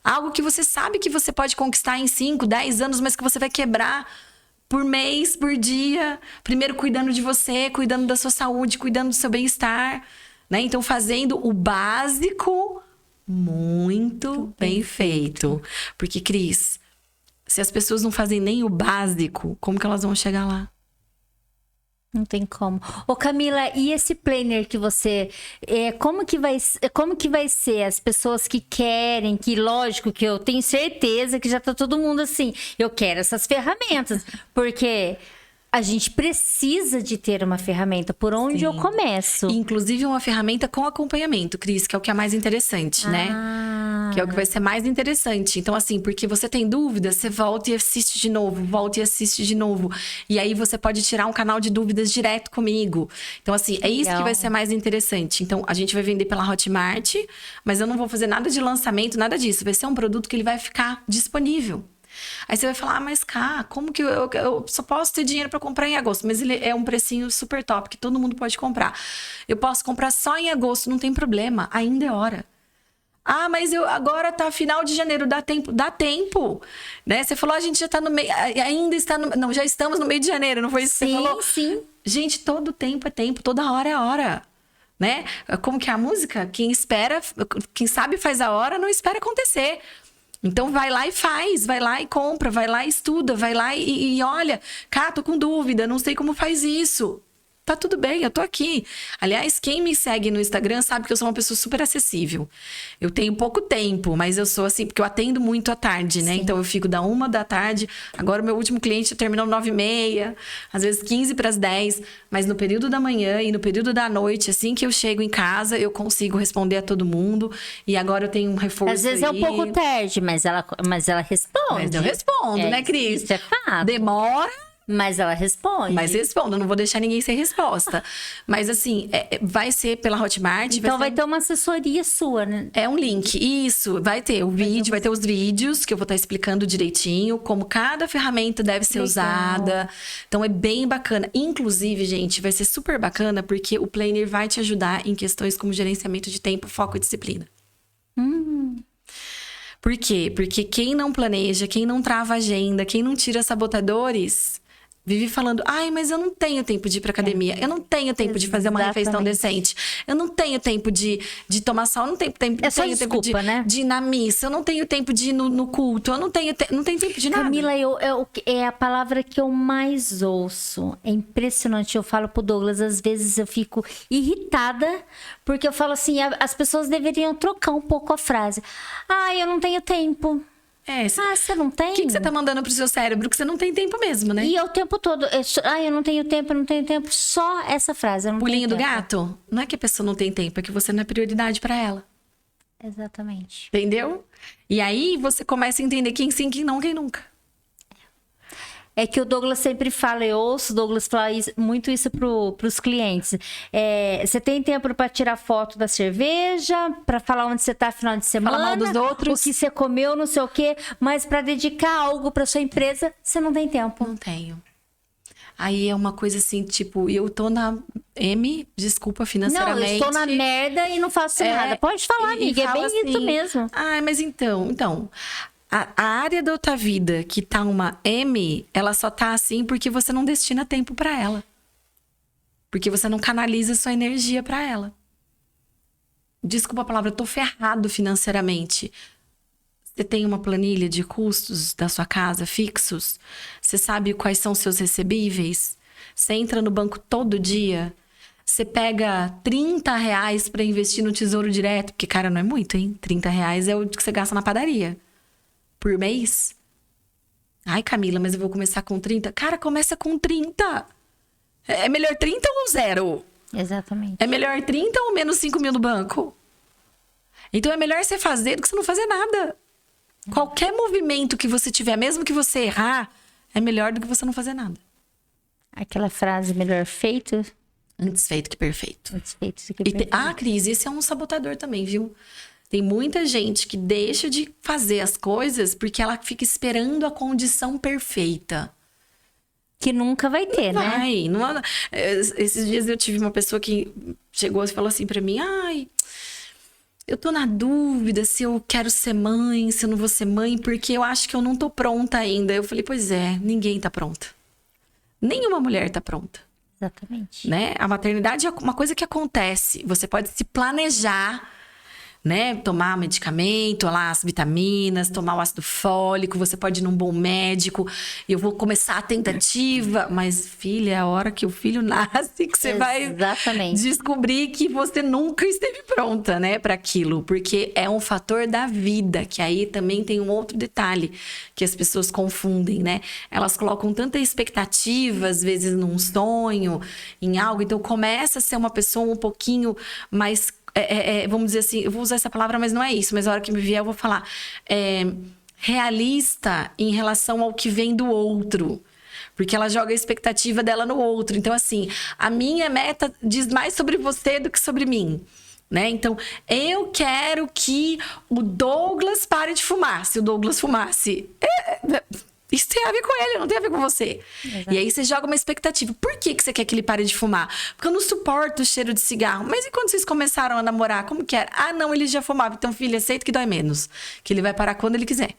Algo que você sabe que você pode conquistar em 5, 10 anos, mas que você vai quebrar por mês, por dia. Primeiro cuidando de você, cuidando da sua saúde, cuidando do seu bem-estar, né? Então fazendo o básico muito bem feito. Porque, Cris, se as pessoas não fazem nem o básico, como que elas vão chegar lá? Não tem como. Ô, Camila, e esse planner que você... como que vai ser as pessoas que querem, que lógico que eu tenho certeza que já tá todo mundo assim, eu quero essas ferramentas, porque a gente precisa de ter uma ferramenta. Por onde eu começo? Inclusive uma ferramenta com acompanhamento, Cris, que é o que é mais interessante, né? Que é o que vai ser mais interessante. Então, assim, porque você tem dúvidas, você volta e assiste de novo, volta e assiste de novo. E aí você pode tirar um canal de dúvidas direto comigo. Então, assim, é isso que vai ser mais interessante. Então, a gente vai vender pela Hotmart, mas eu não vou fazer nada de lançamento, nada disso. Vai ser um produto que ele vai ficar disponível. Aí você vai falar, mas cá, como que eu só posso ter dinheiro para comprar em agosto? Mas ele é um precinho super top, que todo mundo pode comprar. Eu posso comprar só em agosto, não tem problema, ainda é hora. Ah, mas agora tá final de janeiro, dá tempo? Dá tempo, né? Você falou, a gente já tá no meio, ainda está no... Não, já estamos no meio de janeiro, não foi isso que você falou? Sim. Gente, todo tempo é tempo, toda hora é hora, né? Como que é a música? Quem espera, quem sabe faz a hora, não espera acontecer. Então, vai lá e faz, vai lá e compra, vai lá e estuda, vai lá e olha, cá, tô com dúvida, não sei como faz isso. tá tudo bem, eu tô aqui. Aliás, quem me segue no Instagram sabe que eu sou uma pessoa super acessível. Eu tenho pouco tempo, mas eu sou assim, porque eu atendo muito à tarde, né? Sim. Então eu fico da 1h. Agora o meu último cliente terminou 9h30, às vezes 15:10. Mas no período da manhã e no período da noite, assim que eu chego em casa, eu consigo responder a todo mundo. E agora eu tenho um reforço. Às vezes é um pouco tarde, mas ela responde. Mas eu respondo, né, Cris? Isso é fato. Demora, Mas ela responde. mas respondo. Não vou deixar ninguém sem resposta. Mas assim, vai ser pela Hotmart. Então vai ser... ter uma assessoria sua, né? É um link. Isso, vai ter o vídeo, vai ter os vídeos que eu vou estar explicando direitinho como cada ferramenta deve ser usada. Então é bem bacana. Inclusive, gente, vai ser super bacana porque o Planner vai te ajudar em questões como gerenciamento de tempo, foco e disciplina. Por quê? Porque quem não planeja, quem não trava agenda, quem não tira sabotadores, vive falando, ai, mas eu não tenho tempo de ir pra academia, eu não tenho tempo de fazer uma refeição decente, eu não tenho tempo de tomar sol, eu não tenho tempo, É só tenho tempo desculpa, né? de ir na missa, eu não tenho tempo de ir no culto, eu não tenho tempo de nada. Camila, é a palavra que eu mais ouço. É impressionante. Eu falo pro Douglas, às vezes eu fico irritada, porque eu falo assim, as pessoas deveriam trocar um pouco a frase. Ah, eu não tenho tempo. Você não tem? O que você tá mandando pro seu cérebro? Que você não tem tempo mesmo, né? E o tempo todo, eu não tenho tempo, eu não tenho tempo. Só essa frase, eu não Pulinho tenho do tempo. gato? Não é que a pessoa não tem tempo, é que você não é prioridade pra ela. Exatamente. Entendeu? E aí você começa a entender quem sim, quem não, quem nunca. É que o Douglas sempre fala, eu ouço o Douglas falar muito isso pros clientes. Você tem tempo para tirar foto da cerveja, para falar onde você tá final de semana, Falar mal dos outros. o que você comeu, não sei o quê, mas para dedicar algo para sua empresa, você não tem tempo. Não tenho. Aí é uma coisa assim, tipo, eu tô na desculpa, Não, financeiramente. eu estou na merda e não faço nada. Pode falar, e amiga, é fala bem isso assim, mesmo. Ah, mas então, a área da tua vida que tá uma ela só tá assim porque você não destina tempo pra ela. Porque você não canaliza sua energia pra ela. Desculpa a palavra, eu tô ferrado financeiramente. Você tem uma planilha de custos da sua casa fixos? Você sabe quais são seus recebíveis? Você entra no banco todo dia? Você pega R$30 pra investir no Tesouro Direto? Porque, cara, não é muito, hein? R$30 é o que você gasta na padaria. Por mês? Ai, Camila, mas eu vou começar com 30. Cara, começa com 30. É melhor 30 ou 0? Exatamente. É melhor 30 ou menos 5 mil no banco? Então é melhor você fazer do que você não fazer nada. Qualquer movimento que você tiver, mesmo que você errar, é melhor do que você não fazer nada. Aquela frase, melhor feito, Antes feito que perfeito. antes feito do que perfeito. Cris, esse é um sabotador também, viu? Tem muita gente que deixa de fazer as coisas porque ela fica esperando a condição perfeita. Que nunca vai ter, né? Vai, não, esses dias eu tive uma pessoa que chegou e falou assim pra mim, ai, eu tô na dúvida se eu quero ser mãe, se eu não vou ser mãe, porque eu acho que eu não tô pronta ainda. Eu falei, pois é, ninguém tá pronta. Nenhuma mulher tá pronta, Exatamente. né? A maternidade é uma coisa que acontece. Você pode se planejar, né? Tomar medicamento, lá as vitaminas, tomar o ácido fólico, você pode ir num bom médico. Eu vou começar a tentativa, mas filha, é a hora que o filho nasce que você vai Exatamente. descobrir que você nunca esteve pronta, né, para aquilo, porque é um fator da vida, que aí também tem um outro detalhe que as pessoas confundem, né? Elas colocam tanta expectativa, às vezes num sonho, em algo, então começa a ser uma pessoa um pouquinho mais vamos dizer assim, eu vou usar essa palavra, mas não é isso, mas a hora que me vier eu vou falar, realista em relação ao que vem do outro. Porque ela joga a expectativa dela no outro. Então, assim, a minha meta diz mais sobre você do que sobre mim, né? Então, eu quero que o Douglas pare de fumar. Se o Douglas fumasse... Isso tem a ver com ele, não tem a ver com você. Exato. E aí você joga uma expectativa. Por que você quer que ele pare de fumar? Porque eu não suporto o cheiro de cigarro. Mas e quando vocês começaram a namorar? Como que era? Ah, não, ele já fumava. Então, filha, aceita que dói menos. Que ele vai parar quando ele quiser.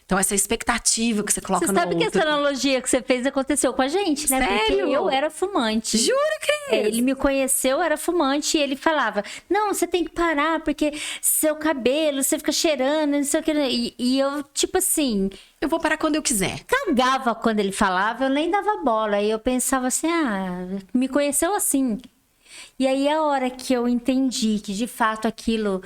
Então, essa expectativa que você coloca Você no sabe que outro. essa analogia que você fez aconteceu com a gente, né? Porque Sério? eu era fumante. Jura, Cris? Ele me conheceu, eu era fumante, e ele falava: não, você tem que parar, porque seu cabelo, você fica cheirando, não sei o que. E eu, tipo assim, Eu vou parar quando eu quiser. cagava quando ele falava, eu nem dava bola. Aí eu pensava assim: me conheceu assim. E aí a hora que eu entendi que de fato aquilo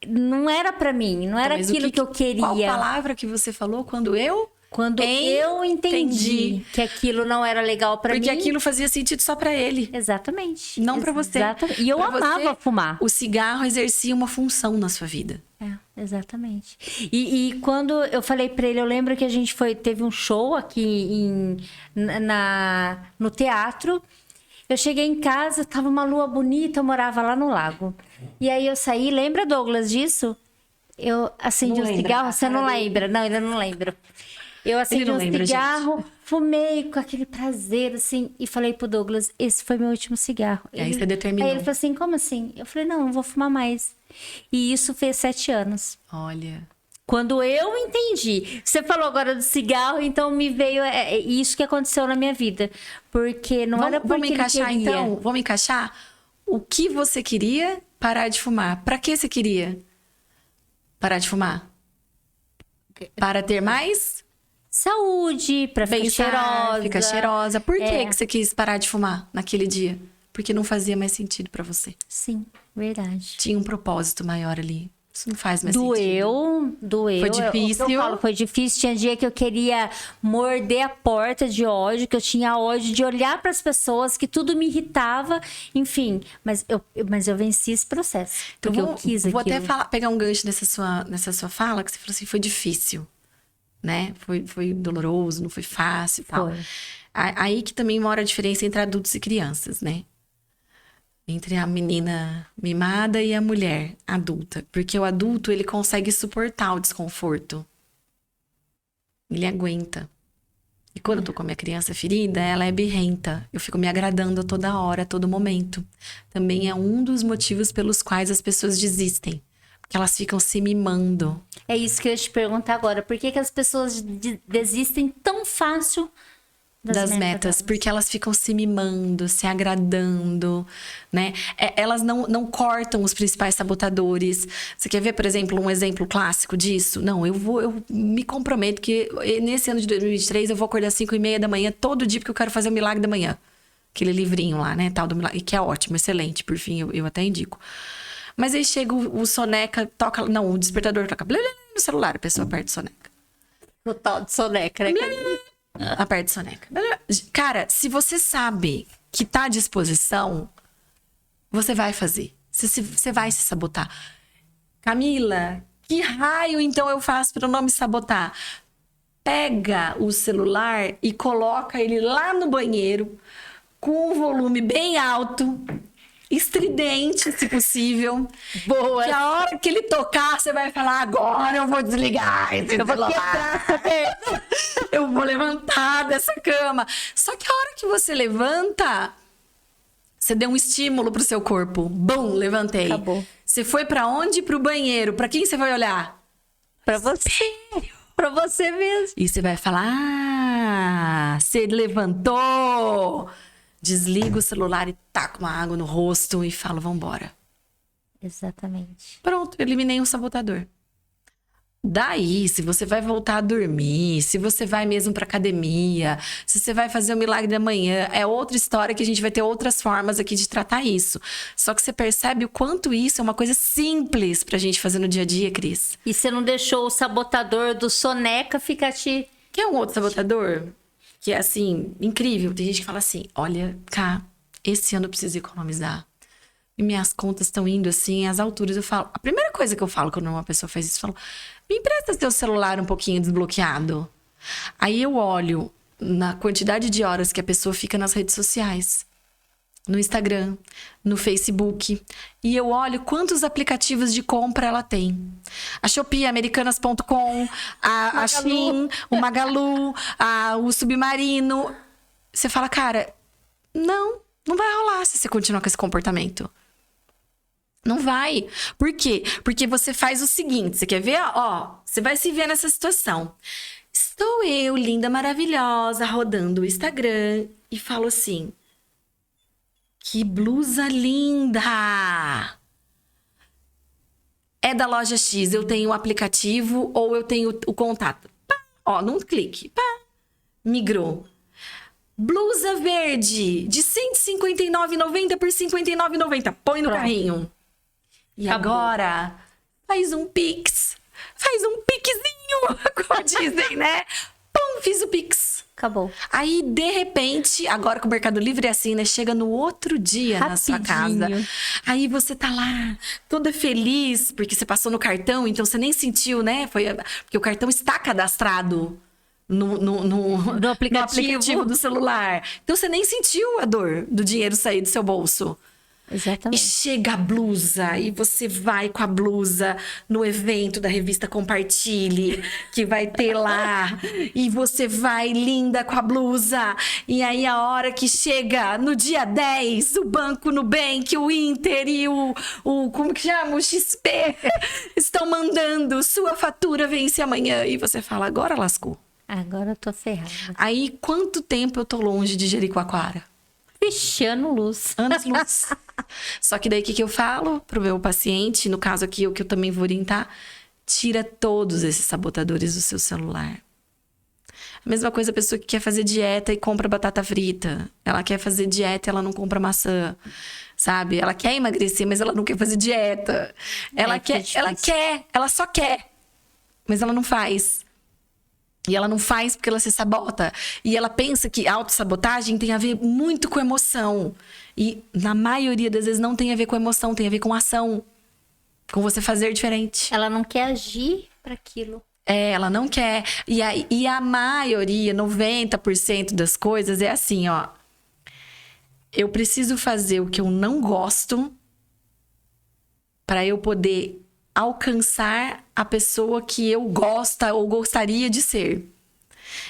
não era pra mim, não era Mas o aquilo que eu Qual queria. palavra que você falou quando eu? Quando eu entendi que aquilo não era legal pra mim. Porque aquilo fazia sentido só pra ele. Exatamente. Não pra você. Exatamente. E eu Pra amava você, fumar. O cigarro exercia uma função na sua vida. É, exatamente. E quando eu falei pra ele, eu lembro que a gente teve um show aqui no teatro. Eu cheguei em casa, tava uma lua bonita, eu morava lá no lago. E aí eu saí, lembra, Douglas, disso? Eu acendi Não um lembra. cigarro, A você cara não dele. lembra? Não, ele não lembra. Eu acendi não um lembra, cigarro, fumei com aquele prazer, assim, e falei pro Douglas, esse foi meu último cigarro. E aí você determinou. Aí ele falou assim, como assim? Eu falei, não vou fumar mais. E isso fez 7 anos. Olha. Quando eu entendi. Você falou agora do cigarro, então me veio isso que aconteceu na minha vida. Porque não era porque Vamos encaixar, ele queria. então? Vamos encaixar? O que você queria parar de fumar? Pra que você queria parar de fumar? Para ter mais Saúde, pra ficar bem-estar, cheirosa. ficar cheirosa. Por que É. que você quis parar de fumar naquele dia? Porque não fazia mais sentido pra você. Sim, verdade. Tinha um propósito maior ali. Isso não faz mais sentido. Doeu. Foi É o que difícil. eu falo, foi difícil. Tinha dia que eu queria morder a porta de ódio, que eu tinha ódio de olhar para as pessoas, que tudo me irritava. Enfim, mas eu venci esse processo. Porque eu quis Vou aquilo. até pegar um gancho nessa sua fala, que você falou assim, foi difícil, né? Foi doloroso, não foi fácil e tal. Foi. Aí que também mora a diferença entre adultos e crianças, né? Entre a menina mimada e a mulher adulta. Porque o adulto, ele consegue suportar o desconforto. Ele aguenta. E quando eu tô com a minha criança ferida, ela é birrenta. Eu fico me agradando a toda hora, a todo momento. Também é um dos motivos pelos quais as pessoas desistem. Porque elas ficam se mimando. É isso que eu ia te perguntar agora. Por que as pessoas desistem tão fácil Das metas, delas? porque elas ficam se mimando, se agradando, né? Elas não cortam os principais sabotadores. Você quer ver, por exemplo, um exemplo clássico disso? Não, eu me comprometo que nesse ano de 2023 eu vou acordar às 5:30 da manhã todo dia porque eu quero fazer o milagre da manhã. Aquele livrinho lá, né? Tal do milagre, que é ótimo, excelente, por fim, eu até indico. Mas aí chega o soneca, toca... Não, o despertador toca no celular, a pessoa aperta o soneca. O tal de soneca, né? Aperta o soneca. Cara, se você sabe que tá à disposição, você vai fazer. Você vai se sabotar. Camila, que raio então eu faço para não me sabotar? Pega o celular e coloca ele lá no banheiro, com o volume bem alto, estridente, se possível. Boa. Que a hora que ele tocar, você vai falar: agora eu vou desligar esse Eu vou celular. quebrar essa merda. Eu vou levantar dessa cama. Só que a hora que você levanta, você deu um estímulo pro seu corpo. Bum, levantei. Acabou. Você foi pra onde? Pro banheiro. Pra quem você vai olhar? Pra você. Pra você mesmo. E você vai falar: ah, você levantou. Desliga o celular e taca uma água no rosto e fala: vambora. Exatamente. Pronto, eliminei um sabotador. Daí, se você vai voltar a dormir, se você vai mesmo pra academia, se você vai fazer o milagre da manhã, é outra história que a gente vai ter outras formas aqui de tratar isso. Só que você percebe o quanto isso é uma coisa simples pra gente fazer no dia a dia, Cris. E você não deixou o sabotador do soneca ficar te... Quer um outro sabotador? Que é assim, incrível. Tem gente que fala assim: olha, cá, esse ano eu preciso economizar. E minhas contas estão indo assim, às alturas. Eu falo, a primeira coisa que eu falo quando uma pessoa faz isso, eu falo: me empresta seu celular um pouquinho desbloqueado. Aí eu olho na quantidade de horas que a pessoa fica nas redes sociais. No Instagram, no Facebook. E eu olho quantos aplicativos de compra ela tem. A Shopee, Americanas.com, a Shein, o Magalu, o Submarino. Você fala: cara, não vai rolar se você continuar com esse comportamento. Não vai. Por quê? Porque você faz o seguinte, você quer ver? Ó, você vai se ver nessa situação. Estou eu, linda, maravilhosa, rodando o Instagram e falo assim: que blusa linda! É da loja X, eu tenho o aplicativo ou eu tenho o contato. Pá, ó, num clique. Pá, migrou. Blusa verde de R$ 159,90 por R$ 59,90. Põe no Pronto. carrinho. E Acabou. agora, faz um pix. Faz um pixinho, como dizem, né? Pum, fiz o pix. Acabou. Aí, de repente, agora com o Mercado Livre é assim, né? Chega no outro dia na sua casa. Rapidinho. Aí você tá lá, toda feliz, porque você passou no cartão, então você nem sentiu, né? Porque o cartão está cadastrado no aplicativo do celular. Então você nem sentiu a dor do dinheiro sair do seu bolso. E Exatamente. chega a blusa, e você vai com a blusa no evento da revista Compartilhe, que vai ter lá, e você vai linda com a blusa. E aí, a hora que chega no dia 10, o Banco Nubank, o Inter e o como que chama? O XP estão mandando, sua fatura vence amanhã. E você fala, agora lascou. Agora eu tô ferrada. Aí, quanto tempo eu tô longe de Jericoacoara? Fechando luz. Anos-luz. Só que daí, o que eu falo pro meu paciente, no caso aqui, o que eu também vou orientar, tira todos esses sabotadores do seu celular. A mesma coisa a pessoa que quer fazer dieta e compra batata frita. Ela quer fazer dieta e ela não compra maçã. Sabe? Ela quer emagrecer, mas ela não quer fazer dieta. Ela só quer. Mas ela não faz. E ela não faz porque ela se sabota. E ela pensa que a autossabotagem tem a ver muito com emoção. E na maioria das vezes não tem a ver com emoção, tem a ver com ação. Com você fazer diferente. Ela não quer agir para aquilo. Ela não quer. E a maioria, 90% das coisas é assim, ó. Eu preciso fazer o que eu não gosto para eu poder alcançar a pessoa que eu gosto ou gostaria de ser.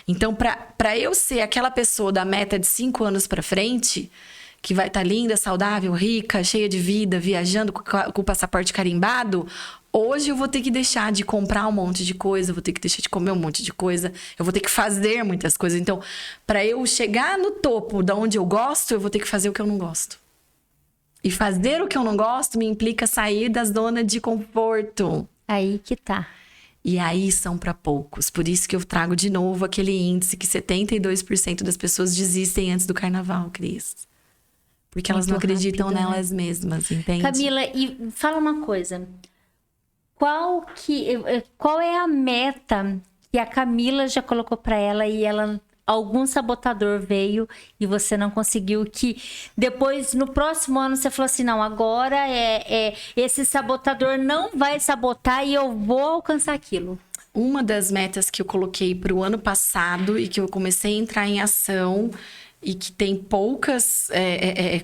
Então, para eu ser aquela pessoa da meta de 5 anos para frente, que vai estar linda, saudável, rica, cheia de vida, viajando com o passaporte carimbado, hoje eu vou ter que deixar de comprar um monte de coisa, eu vou ter que deixar de comer um monte de coisa, eu vou ter que fazer muitas coisas. Então, para eu chegar no topo da onde eu gosto, eu vou ter que fazer o que eu não gosto. E fazer o que eu não gosto me implica sair da zona de conforto. Aí que tá. E aí são para poucos. Por isso que eu trago de novo aquele índice que 72% das pessoas desistem antes do carnaval, Cris. Porque elas Muito não acreditam rápido, né? nelas mesmas, entende? Camila, e fala uma coisa. Qual é a meta que a Camila já colocou para ela e algum sabotador veio e você não conseguiu, que depois, no próximo ano, você falou assim, não, agora esse sabotador não vai sabotar e eu vou alcançar aquilo. Uma das metas que eu coloquei para o ano passado e que eu comecei a entrar em ação e que tem poucas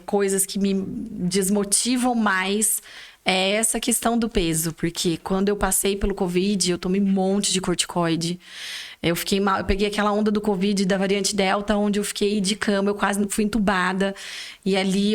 coisas que me desmotivam mais é essa questão do peso. Porque quando eu passei pelo Covid, eu tomei um monte de corticoide. Eu fiquei mal, eu peguei aquela onda do Covid da variante Delta, onde eu fiquei de cama, eu quase fui entubada. E ali,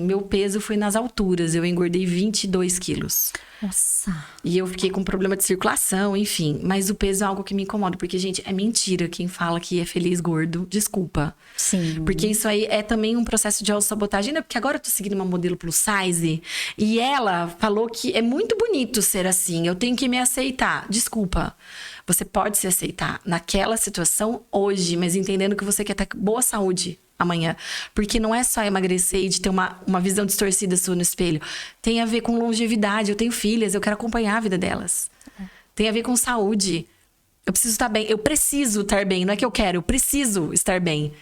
meu peso foi nas alturas. Eu engordei 22 quilos. Nossa. E eu fiquei com problema de circulação, enfim. Mas o peso é algo que me incomoda. Porque, gente, é mentira quem fala que é feliz gordo. Desculpa. Sim. Porque isso aí é também um processo de autossabotagem. Porque agora eu tô seguindo uma modelo plus size. E ela falou que é muito bonito ser assim. Eu tenho que me aceitar. Desculpa. Você pode se aceitar naquela situação hoje, mas entendendo que você quer ter boa saúde amanhã. Porque não é só emagrecer e de ter uma visão distorcida sua no espelho. Tem a ver com longevidade. Eu tenho filhas, eu quero acompanhar a vida delas. Tem a ver com saúde. Eu preciso estar bem. Eu preciso estar bem. Não é que eu quero, eu preciso estar bem.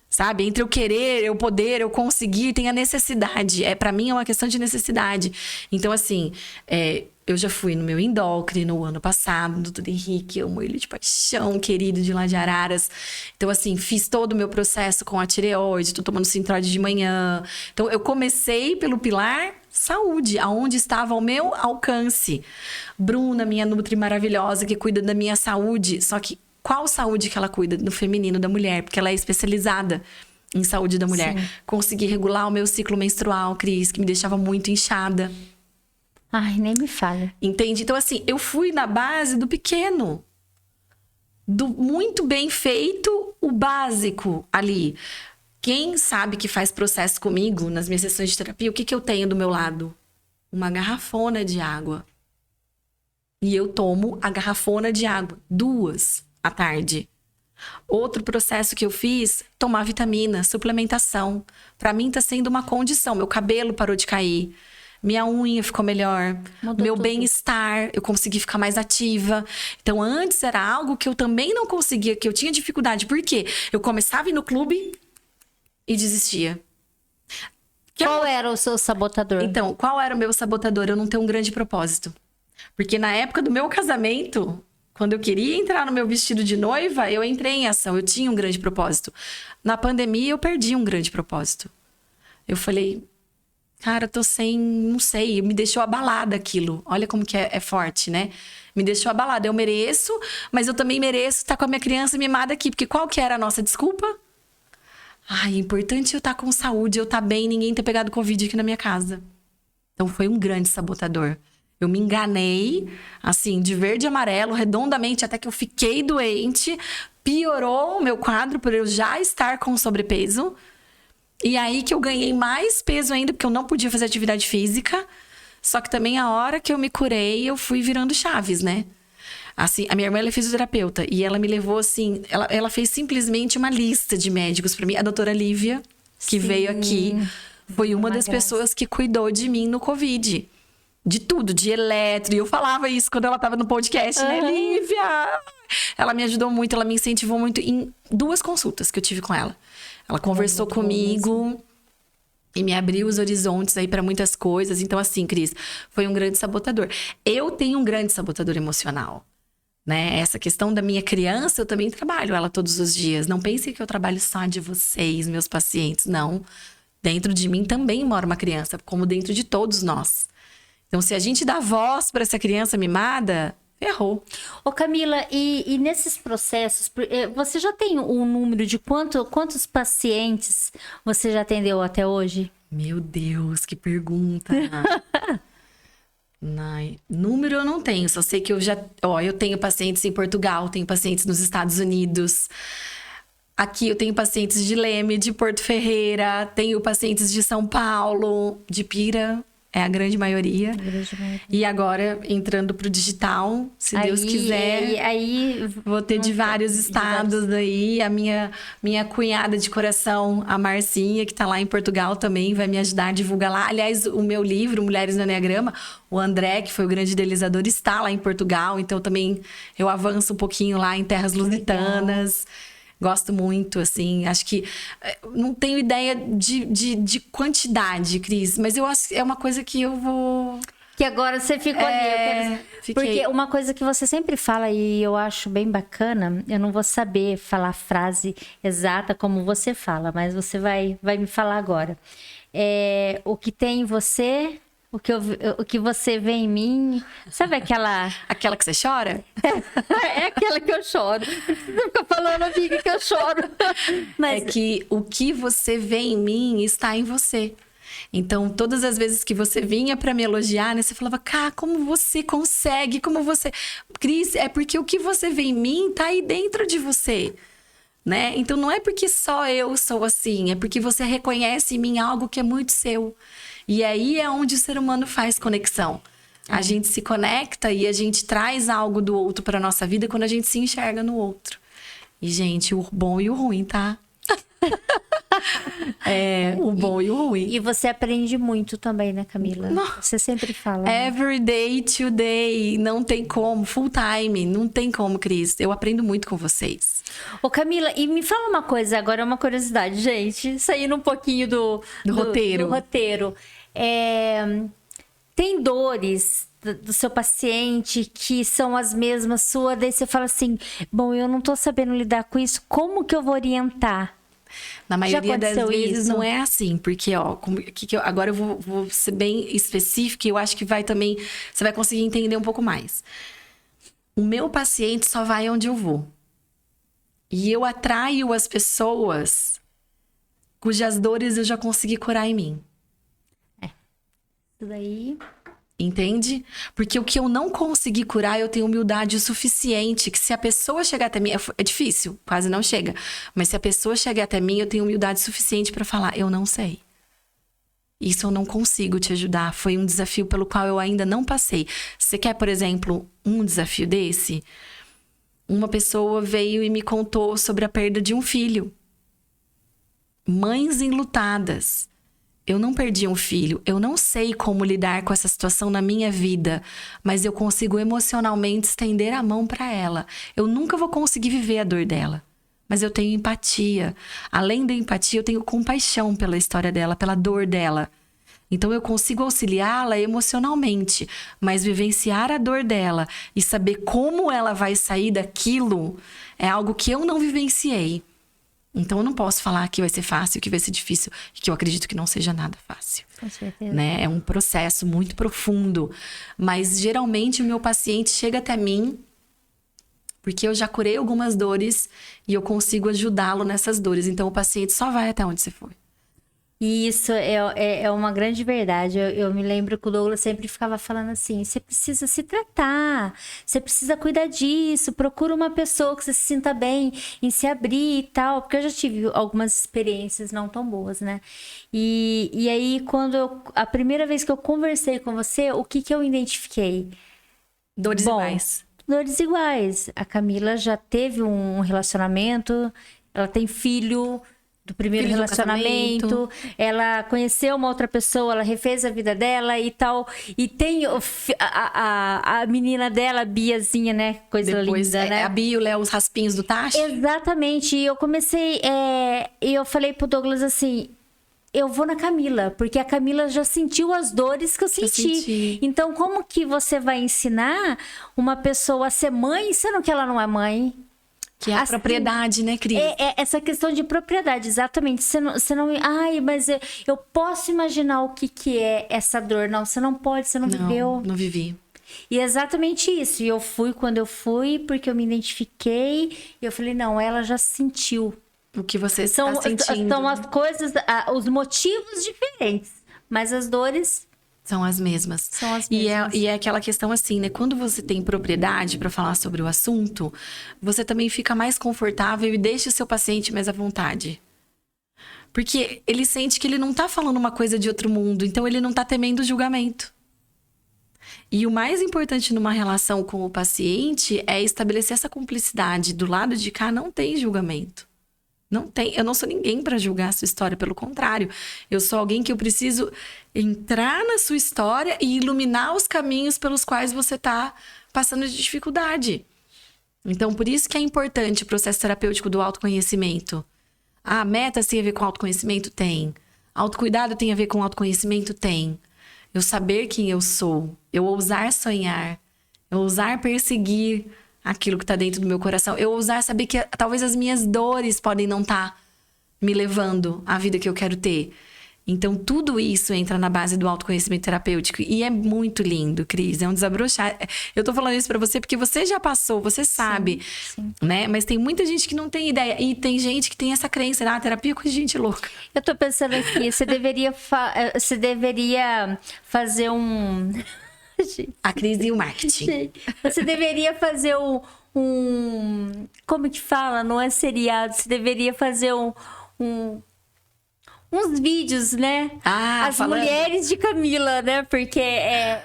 Sabe? Entre eu querer, eu poder, eu conseguir, tem a necessidade. Pra mim é uma questão de necessidade. Então, assim, eu já fui no meu endócrino ano passado, doutor Henrique, eu amo ele de paixão, querido de lá de Araras. Então, assim, fiz todo o meu processo com a tireoide, tô tomando Sintrode de manhã. Então, eu comecei pelo pilar saúde, aonde estava ao meu alcance. Bruna, minha nutri maravilhosa, que cuida da minha saúde, só que qual saúde que ela cuida? No feminino da mulher, porque ela é especializada em saúde da mulher. Sim. Consegui regular o meu ciclo menstrual, Cris, que me deixava muito inchada. Ai, nem me fala. Entende? Então, assim, eu fui na base do pequeno. Do muito bem feito, o básico ali. Quem sabe que faz processo comigo nas minhas sessões de terapia, o que eu tenho do meu lado? Uma garrafona de água. E eu tomo a garrafona de água 2 à tarde. Outro processo que eu fiz, tomar vitamina, suplementação. Pra mim tá sendo uma condição. Meu cabelo parou de cair. Minha unha ficou melhor. Mudou Meu tudo. bem-estar, eu consegui ficar mais ativa. Então, antes era algo que eu também não conseguia, que eu tinha dificuldade. Por quê? Eu começava a ir no clube e desistia. Qual era o seu sabotador? Então, qual era o meu sabotador? Eu não ter um grande propósito. Porque na época do meu casamento, quando eu queria entrar no meu vestido de noiva, eu entrei em ação, eu tinha um grande propósito. Na pandemia, eu perdi um grande propósito. Eu falei, cara, eu tô sem, não sei, me deixou abalada aquilo. Olha como que é forte, né? Me deixou abalada. Eu mereço, mas eu também mereço estar com a minha criança mimada aqui. Porque qual que era a nossa desculpa? Ai, é importante eu estar com saúde, eu estar bem, ninguém ter pegado Covid aqui na minha casa. Então, foi um grande sabotador. Eu me enganei, assim, de verde e amarelo, redondamente, até que eu fiquei doente. Piorou o meu quadro por eu já estar com sobrepeso. E aí que eu ganhei mais peso ainda, porque eu não podia fazer atividade física. Só que também a hora que eu me curei, eu fui virando chaves, né? Assim, a minha irmã, ela é fisioterapeuta. E ela me levou, assim... Ela fez simplesmente uma lista de médicos pra mim. A doutora Lívia, que Sim. veio aqui, foi uma das graça. pessoas que cuidou de mim no Covid. De tudo, de eletro. E eu falava isso quando ela tava no podcast, né? Lívia! Ela me ajudou muito, ela me incentivou muito em 2 consultas que eu tive com ela. Ela conversou muito bom comigo e me abriu os horizontes aí pra muitas coisas. Então, assim, Cris, foi um grande sabotador. Eu tenho um grande sabotador emocional, né? Essa questão da minha criança, eu também trabalho ela todos os dias. Não pensem que eu trabalho só de vocês, meus pacientes. Não. Dentro de mim também mora uma criança, como dentro de todos nós. Então, se a gente dá voz para essa criança mimada, errou. Ô Camila, e nesses processos, você já tem um número de quantos pacientes você já atendeu até hoje? Meu Deus, que pergunta. Número eu não tenho, só sei que eu tenho pacientes em Portugal, tenho pacientes nos Estados Unidos. Aqui eu tenho pacientes de Leme, de Porto Ferreira, tenho pacientes de São Paulo, de Pira. É a grande maioria. E agora, entrando pro digital, se Deus quiser, aí vou ter de vários estados aí. A minha cunhada de coração, a Marcinha, que tá lá em Portugal também, vai me ajudar a divulgar lá. Aliás, o meu livro, Mulheres no Enneagrama, o André, que foi o grande idealizador, está lá em Portugal. Então, também eu avanço um pouquinho lá em terras lusitanas. Gosto muito, assim, acho que... Não tenho ideia de quantidade, Cris, mas eu acho que é uma coisa que eu vou... Que agora você ficou ali. Fiquei. Porque uma coisa que você sempre fala, e eu acho bem bacana, eu não vou saber falar a frase exata como você fala, mas você vai me falar agora. O que tem em você... O que você vê em mim... Sabe aquela... Aquela que você chora? É aquela que eu choro. Você fica falando, amiga, que eu choro. Mas... É que o que você vê em mim está em você. Então, todas as vezes que você vinha pra me elogiar, né? Você falava, cá, como você consegue? Como você... Cris, é porque o que você vê em mim tá aí dentro de você. Né? Então, não é porque só eu sou assim. É porque você reconhece em mim algo que é muito seu. E aí é onde o ser humano faz conexão. A gente se conecta e a gente traz algo do outro pra nossa vida quando a gente se enxerga no outro. E, gente, o bom e o ruim, tá? O bom e o ruim. E você aprende muito também, né, Camila? Não. Você sempre fala. Né? Every day, today. Não tem como. Full time. Não tem como, Cris. Eu aprendo muito com vocês. Ô, Camila, e me fala uma coisa, agora é uma curiosidade, gente. Saindo um pouquinho do roteiro. Do roteiro. Tem dores do seu paciente que são as mesmas suas, daí você fala assim, bom, eu não tô sabendo lidar com isso, como que eu vou orientar? Na maioria das vezes isso? não é assim, porque, ó, agora eu vou ser bem específica e eu acho que vai também, você vai conseguir entender um pouco mais. O meu paciente só vai onde eu vou. E eu atraio as pessoas cujas dores eu já consegui curar em mim. Isso daí... Entende? Porque o que eu não consegui curar, eu tenho humildade o suficiente. Que se a pessoa chegar até mim, é difícil, quase não chega. Mas se a pessoa chegar até mim, eu tenho humildade suficiente para falar, eu não sei. Isso eu não consigo te ajudar. Foi um desafio pelo qual eu ainda não passei. Você quer, por exemplo, um desafio desse? Uma pessoa veio e me contou sobre a perda de um filho. Mães enlutadas. Eu não perdi um filho. Eu não sei como lidar com essa situação na minha vida, mas eu consigo emocionalmente estender a mão para ela. Eu nunca vou conseguir viver a dor dela, mas eu tenho empatia. Além da empatia, eu tenho compaixão pela história dela, pela dor dela. Então eu consigo auxiliá-la emocionalmente, mas vivenciar a dor dela e saber como ela vai sair daquilo é algo que eu não vivenciei. Então eu não posso falar que vai ser fácil, que vai ser difícil, e que eu acredito que não seja nada fácil. Com certeza. Né? É um processo muito profundo, mas geralmente o meu paciente chega até mim porque eu já curei algumas dores e eu consigo ajudá-lo nessas dores. Então o paciente só vai até onde você foi. E isso é uma grande verdade. Eu me lembro que o Douglas sempre ficava falando assim, você precisa se tratar, você precisa cuidar disso, procura uma pessoa que você se sinta bem em se abrir e tal. Porque eu já tive algumas experiências não tão boas, né? E aí, a primeira vez que eu conversei com você, o que eu identifiquei? Dores iguais. Dores iguais. A Camila já teve um relacionamento, ela tem filho do primeiro relacionamento, ela conheceu uma outra pessoa, ela refez a vida dela e tal. E tem a menina dela, a Biazinha, né? Coisa linda, né? A Bia e o Léo, os raspinhos do tacho. Exatamente. E eu comecei... E eu falei pro Douglas assim... Eu vou na Camila, porque a Camila já sentiu as dores que eu senti. Então, como que você vai ensinar uma pessoa a ser mãe, sendo que ela não é mãe? Que é a propriedade, né, Cris? Essa questão de propriedade, exatamente. Você não... Ai, mas eu posso imaginar o que é essa dor. Não, você não pode, você não viveu. Não vivi. E é exatamente isso. E eu fui quando eu fui, porque eu me identifiquei. E eu falei, não, ela já sentiu. O que você está sentindo. São as coisas, os motivos diferentes. Mas as dores... São as mesmas. São as mesmas. E é aquela questão assim, né? Quando você tem propriedade para falar sobre o assunto, você também fica mais confortável e deixa o seu paciente mais à vontade. Porque ele sente que ele não tá falando uma coisa de outro mundo, então ele não tá temendo o julgamento. E o mais importante numa relação com o paciente é estabelecer essa cumplicidade. Do lado de cá não tem julgamento. Não tem, eu não sou ninguém para julgar a sua história, pelo contrário. Eu sou alguém que eu preciso entrar na sua história e iluminar os caminhos pelos quais você está passando de dificuldade. Então, por isso que é importante o processo terapêutico do autoconhecimento. Ah, metas tem a ver com autoconhecimento? Tem. Autocuidado tem a ver com autoconhecimento? Tem. Eu saber quem eu sou, eu ousar sonhar, eu ousar perseguir aquilo que está dentro do meu coração. Eu ousar saber que talvez as minhas dores podem não estar me levando à vida que eu quero ter. Então, tudo isso entra na base do autoconhecimento terapêutico. E é muito lindo, Cris. É um desabrochar. Eu tô falando isso pra você porque você já passou, você sabe. Sim. Né? Mas tem muita gente que não tem ideia. E tem gente que tem essa crença. Ah, terapia é coisa de gente louca. Eu tô pensando aqui, você deveria fazer um... A crise e o marketing. Você deveria fazer como que fala? Não é seriado. Você deveria fazer uns vídeos, né? As mulheres de Camila, né? Porque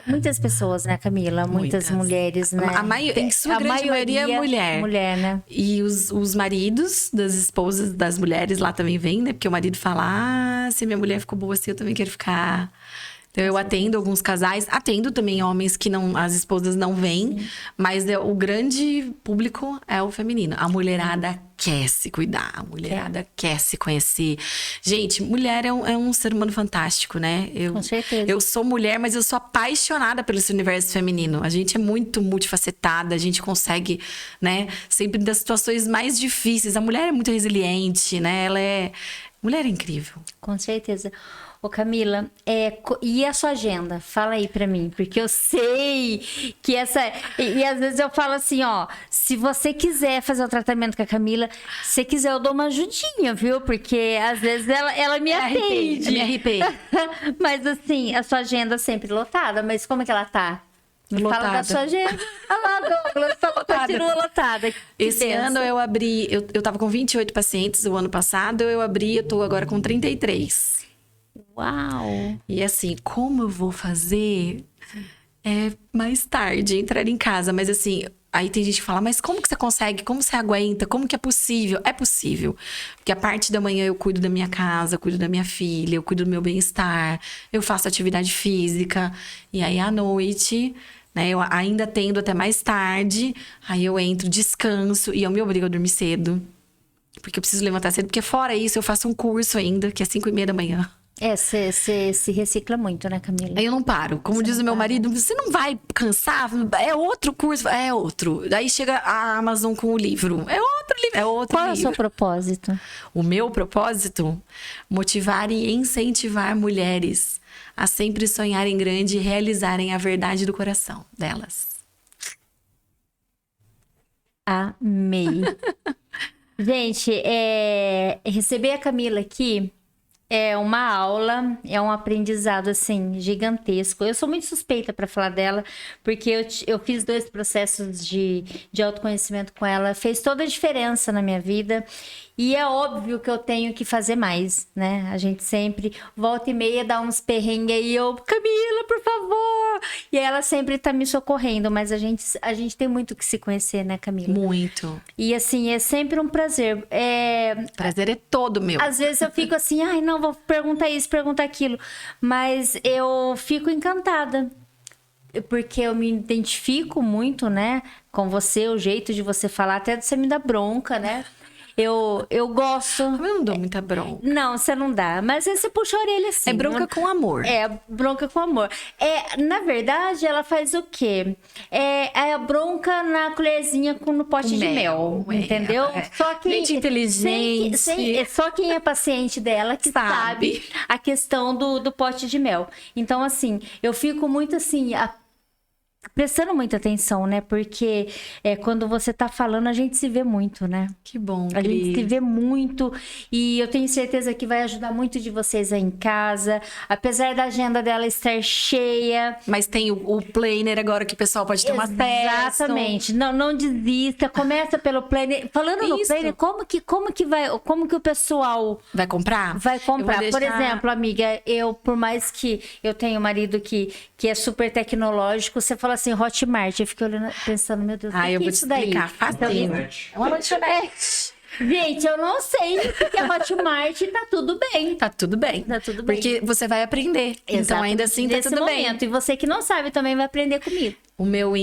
muitas pessoas, né, Camila? Muitas mulheres, né? Em sua grande maioria é mulher. Mulher, né? E os maridos das esposas das mulheres lá também vêm, né? Porque o marido fala, se minha mulher ficou boa assim, eu também quero ficar... Então, eu atendo alguns casais, atendo também homens que as esposas não vêm, mas o grande público é o feminino. A mulherada quer se cuidar, a mulherada quer se conhecer. Gente, mulher é um ser humano fantástico, né? Com certeza. Eu sou mulher, mas eu sou apaixonada pelo esse universo feminino. A gente é muito multifacetada, a gente consegue, né? Sempre das situações mais difíceis. A mulher é muito resiliente, né? Mulher incrível. Com certeza. Ô Camila, e a sua agenda? Fala aí pra mim, porque eu sei que essa... E às vezes eu falo assim, ó, se você quiser fazer o tratamento com a Camila, se quiser eu dou uma ajudinha, viu? Porque às vezes ela me atende. Me arrepei. Mas assim, a sua agenda sempre lotada, mas como é que ela tá? Me fala da Lotada. sua agenda. Olha lá, Douglas, continua lotada. Que Esse benção. ano eu abri... Eu tava com 28 pacientes o ano passado, eu tô agora com 33. Uau! E assim, como eu vou fazer mais tarde, entrar em casa. Mas assim, aí tem gente que fala, mas como que você consegue? Como você aguenta? Como que é possível? É possível. Porque a parte da manhã eu cuido da minha casa, cuido da minha filha, eu cuido do meu bem-estar, eu faço atividade física. E aí à noite, né, eu ainda tendo até mais tarde, aí eu entro, descanso e eu me obrigo a dormir cedo. Porque eu preciso levantar cedo, porque fora isso eu faço um curso ainda, que é 5:30 da manhã. Você se recicla muito, né, Camila? Aí eu não paro. Como diz o meu marido, você não vai cansar? É outro curso. É outro. Daí chega a Amazon com o livro. É outro livro. É outro Qual é o livro. seu propósito? O meu propósito? Motivar e incentivar mulheres a sempre sonharem grande e realizarem a verdade do coração delas. Amei. Gente, receber a Camila aqui é uma aula, é um aprendizado, assim, gigantesco. Eu sou muito suspeita para falar dela, porque eu fiz 2 processos de autoconhecimento com ela. Fez toda a diferença na minha vida. E é óbvio que eu tenho que fazer mais, né? A gente sempre volta e meia dá uns perrengues aí. Eu, Camila, por favor! E ela sempre tá me socorrendo. Mas a gente tem muito que se conhecer, né, Camila? Muito. E assim, é sempre um prazer. Prazer é todo meu. Às vezes eu fico assim, ai, não, vou perguntar isso, perguntar aquilo. Mas eu fico encantada. Porque eu me identifico muito, né, com você, o jeito de você falar, até de você me dar bronca, né? Eu gosto. Eu não dou muita bronca. Não, você não dá. Mas aí você puxa a orelha assim. É bronca com amor. É, bronca com amor. Na verdade, ela faz o quê? É a bronca na colherzinha no pote de mel. Entendeu? Só quem, gente inteligente. só quem é paciente dela que sabe a questão do pote de mel. Então, assim, eu fico muito assim... prestando muita atenção, né? Porque quando você tá falando, a gente se vê muito, né? Que bom, A gente se Cris. vê muito e eu tenho certeza que vai ajudar muito de vocês aí em casa. Apesar da agenda dela estar cheia. Mas tem o planner agora que o pessoal pode ter uma acesso. Exatamente. Não desista. Começa pelo planner. Falando no Isso. planner, como que o pessoal Vai comprar? vai Eu vou comprar? Por deixar- exemplo, amiga, por mais que eu tenha um marido que é super tecnológico, você fala assim, Hotmart, eu fico olhando, pensando, meu Deus, o que eu que é vou te isso daí? explicar. Facinho. É uma lanchonete. Gente, eu não sei o que é Hotmart, tá tudo bem. Tá tudo bem. Tá tudo bem. Porque você vai aprender. Então, Exatamente ainda assim, tá nesse tudo momento. E você que não sabe também vai aprender comigo. bem. O meu o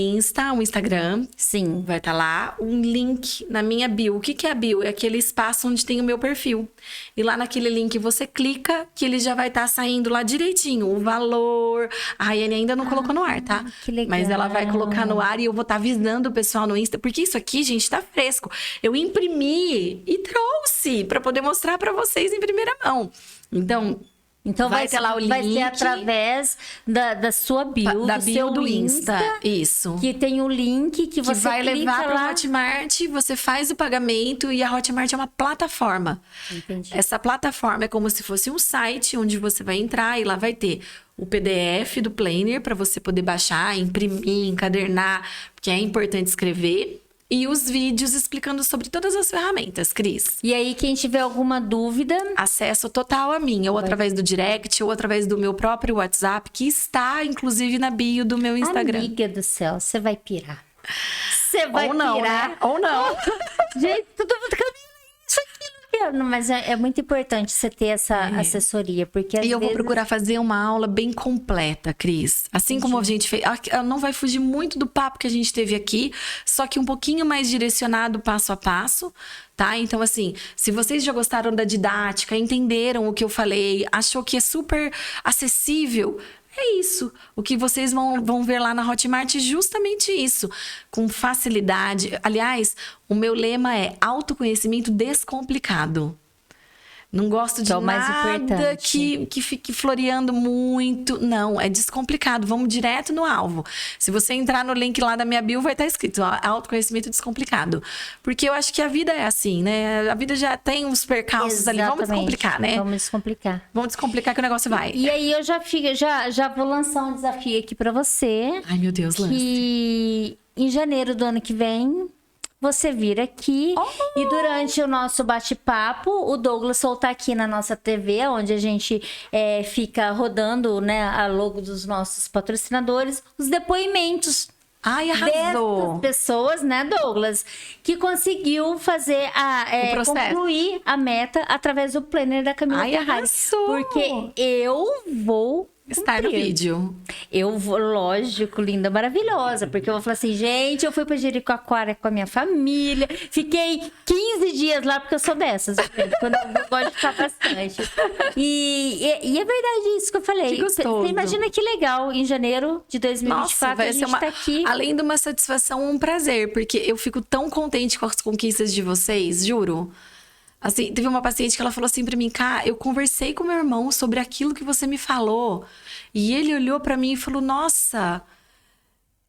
Instagram, Sim. vai estar lá um link na minha bio. O que é a bio? É aquele espaço onde tem o meu perfil. E lá naquele link você clica que ele já vai estar saindo lá direitinho. O valor. A Rayane ainda não colocou no ar, tá? que legal. Mas ela vai colocar no ar e eu vou estar avisando o pessoal no Insta. Porque isso aqui, gente, tá fresco. Eu imprimi e trouxe para poder mostrar para vocês em primeira mão. Então, vai ter lá o Vai ser link. através da sua bio, da do bio seu do Insta. Isso. Que tem o link que Que você vai clica levar para lá. o Hotmart, você faz o pagamento e a Hotmart é uma plataforma. Entendi. Essa plataforma é como se fosse um site onde você vai entrar e lá vai ter o PDF do planner para você poder baixar, imprimir, encadernar, porque é importante escrever. E os vídeos explicando sobre todas as ferramentas, Cris. E aí, quem tiver alguma dúvida, Acesso total a mim, ou através do direct, ou através do meu próprio WhatsApp, que está, inclusive, na bio do meu Instagram. amiga do céu, você vai pirar. Você vai Ou não, pirar. né? Ou não. Gente, todo mundo caminha isso aqui. Não, mas é muito importante você ter essa assessoria, porque às E eu vou vezes... procurar fazer uma aula bem completa, Cris. Assim como a gente fez. Ela não vai fugir muito do papo que a gente teve aqui, só que um pouquinho mais direcionado passo a passo, tá? Então, assim, se vocês já gostaram da didática, entenderam o que eu falei, achou que é super acessível. É isso. O que vocês vão ver lá na Hotmart é justamente isso. Com facilidade. Aliás, o meu lema é autoconhecimento descomplicado. Não gosto de Que é o mais nada importante. que fique floreando muito. Não, é descomplicado. Vamos direto no alvo. Se você entrar no link lá da minha bio, vai estar escrito, ó, autoconhecimento descomplicado. Porque eu acho que a vida é assim, né? A vida já tem uns percalços ali. Vamos Exatamente. descomplicar, né? Vamos descomplicar. Vamos descomplicar que o negócio vai. E aí eu já vou lançar um desafio aqui pra você. Ai, meu Deus, lance. Que em janeiro do ano que vem, você vir aqui e durante o nosso bate-papo, o Douglas soltar aqui na nossa TV, onde a gente fica rodando, né, a logo dos nossos patrocinadores, os depoimentos Ai, dessas arrasou. pessoas, né, Douglas, que conseguiu fazer O processo. concluir a meta através do planner da Camila Ai, Ferrari. arrasou. Porque eu vou Estar no cumprir. vídeo. Eu vou, lógico, linda, maravilhosa, porque eu vou falar assim, gente, eu fui pra Jericoacoara com a minha família, fiquei 15 dias lá, porque eu sou dessas, gente, quando eu gosto de ficar bastante. E é verdade isso que eu falei. Que gostoso. Você imagina que legal, em janeiro de 2024, Nossa, vai a ser gente tá aqui. além de uma satisfação, um prazer, porque eu fico tão contente com as conquistas de vocês, juro. Assim, teve uma paciente que ela falou assim pra mim, Cá, eu conversei com meu irmão sobre aquilo que você me falou, e ele olhou pra mim e falou, nossa,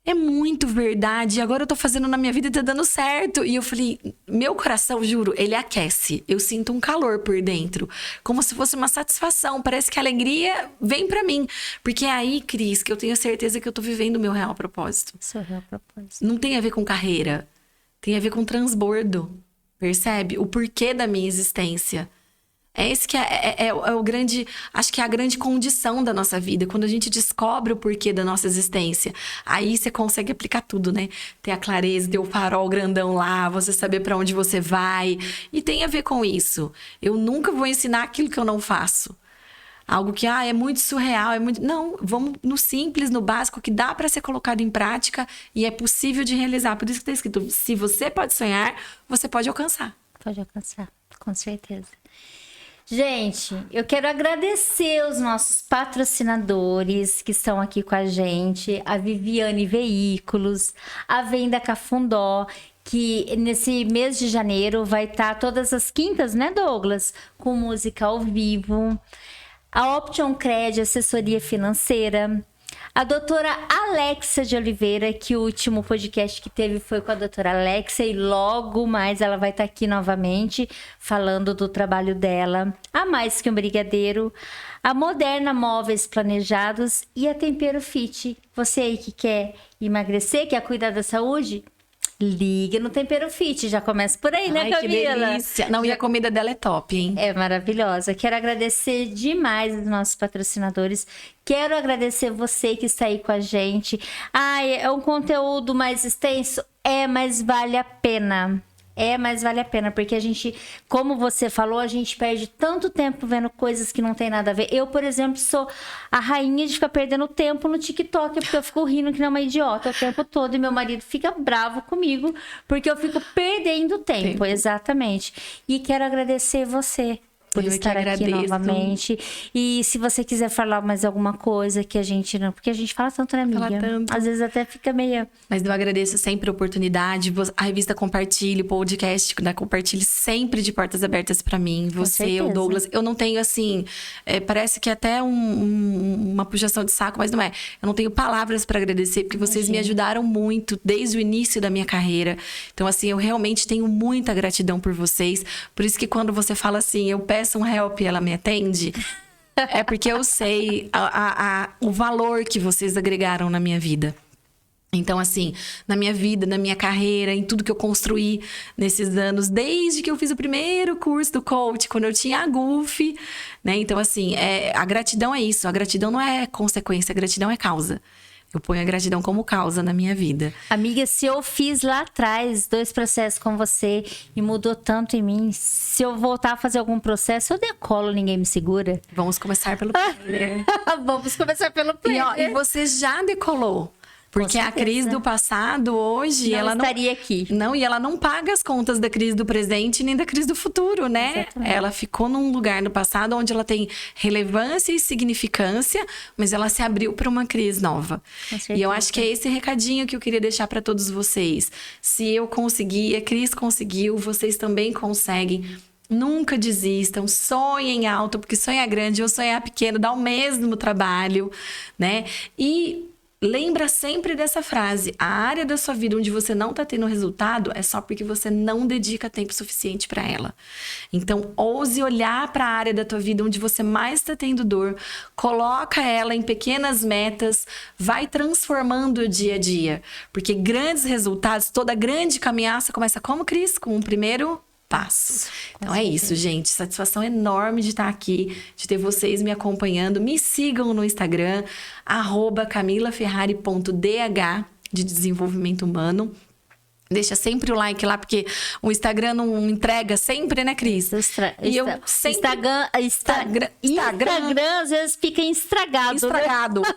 é muito verdade, agora eu tô fazendo na minha vida e tá dando certo. E eu falei, meu coração, juro, ele aquece. Eu sinto um calor por dentro, como se fosse uma satisfação. Parece que a alegria vem pra mim. Porque é aí, Cris, que eu tenho certeza que eu tô vivendo o meu real propósito. Seu real propósito. Não tem a ver com carreira, tem a ver com transbordo. Percebe? O porquê da minha existência. É esse que é o grande... Acho que é a grande condição da nossa vida. Quando a gente descobre o porquê da nossa existência. Aí você consegue aplicar tudo, né? Ter a clareza, ter o farol grandão lá. Você saber pra onde você vai. E tem a ver com isso. Eu nunca vou ensinar aquilo que eu não faço. Algo que, é muito surreal, é muito... Não, vamos no simples, no básico, que dá pra ser colocado em prática e é possível de realizar. Por isso que tá escrito, se você pode sonhar, você pode alcançar. Pode alcançar, com certeza. Gente, eu quero agradecer os nossos patrocinadores que estão aqui com a gente, a Viviane Veículos, a Venda Cafundó, que nesse mês de janeiro vai estar todas as quintas, né, Douglas? Com música ao vivo. A Option Cred, assessoria financeira. A doutora Alexia de Oliveira, que o último podcast que teve foi com a doutora Alexia e logo mais ela vai estar aqui novamente falando do trabalho dela. A Mais Que um Brigadeiro, a Moderna Móveis Planejados e a Tempero Fit. Você aí que quer emagrecer, quer cuidar da saúde? Liga no Tempero Fit, já começa por aí, né, Ai, Camila? que delícia. Não, e a comida dela é top, hein? É maravilhosa. Quero agradecer demais os nossos patrocinadores. Quero agradecer você que está aí com a gente. É um conteúdo mais extenso? Mas vale a pena. Mas vale a pena, porque a gente, como você falou, a gente perde tanto tempo vendo coisas que não tem nada a ver. Eu, por exemplo, sou a rainha de ficar perdendo tempo no TikTok, porque eu fico rindo que nem uma idiota o tempo todo, e meu marido fica bravo comigo, porque eu fico perdendo tempo. Exatamente. E quero agradecer você por Eu estar que aqui agradeço. novamente. E se você quiser falar mais alguma coisa que a gente não... Porque a gente fala tanto, né, amiga? Fala tanto. Às vezes até fica meio... Mas eu agradeço sempre a oportunidade. A revista Compartilhe, o podcast da Compartilhe, sempre de portas abertas pra mim. Você, certeza. o Douglas. Eu não tenho, assim... parece que é até uma puxação de saco, mas não é. Eu não tenho palavras pra agradecer, porque vocês me ajudaram muito desde o início da minha carreira. Então, assim, eu realmente tenho muita gratidão por vocês. Por isso que quando você fala assim, eu peço um help e ela me atende... É porque eu sei o valor que vocês agregaram na minha vida. Então, assim, na minha vida, na minha carreira, em tudo que eu construí nesses anos, desde que eu fiz o primeiro curso do coach, quando eu tinha a GUF, né? Então, assim, a gratidão é isso. A gratidão não é consequência, a gratidão é causa. Eu ponho a gratidão como causa na minha vida. Amiga, se eu fiz lá atrás 2 processos com você e mudou tanto em mim, se eu voltar a fazer algum processo, eu decolo, ninguém me segura. Vamos começar pelo planner. Vamos começar pelo E, planner. e você já decolou. Porque a certeza. Cris do passado, hoje, Não ela não... estaria aqui. Não, e ela não paga as contas da Cris do presente nem da Cris do futuro, né? Exatamente. Ela ficou num lugar no passado onde ela tem relevância e significância, mas ela se abriu para uma Cris nova. Com E eu certeza. acho que é esse recadinho que eu queria deixar para todos vocês. Se eu consegui, a Cris conseguiu, vocês também conseguem. Nunca desistam, sonhem alto, porque sonhar grande ou sonhar pequeno dá o mesmo trabalho, né? E lembra sempre dessa frase: a área da sua vida onde você não tá tendo resultado é só porque você não dedica tempo suficiente para ela. Então, ouse olhar para a área da tua vida onde você mais tá tendo dor, coloca ela em pequenas metas, vai transformando o dia a dia, porque grandes resultados, toda grande caminhada começa como, Cris? Com um primeiro passo. Então é isso, gente. Satisfação enorme de estar aqui, de ter vocês me acompanhando. Me sigam no Instagram, @camilaferrari.dh, de desenvolvimento humano. Deixa sempre o like lá, porque o Instagram não entrega sempre, né, Cris? E eu sempre... Instagram às vezes fica estragado. Né?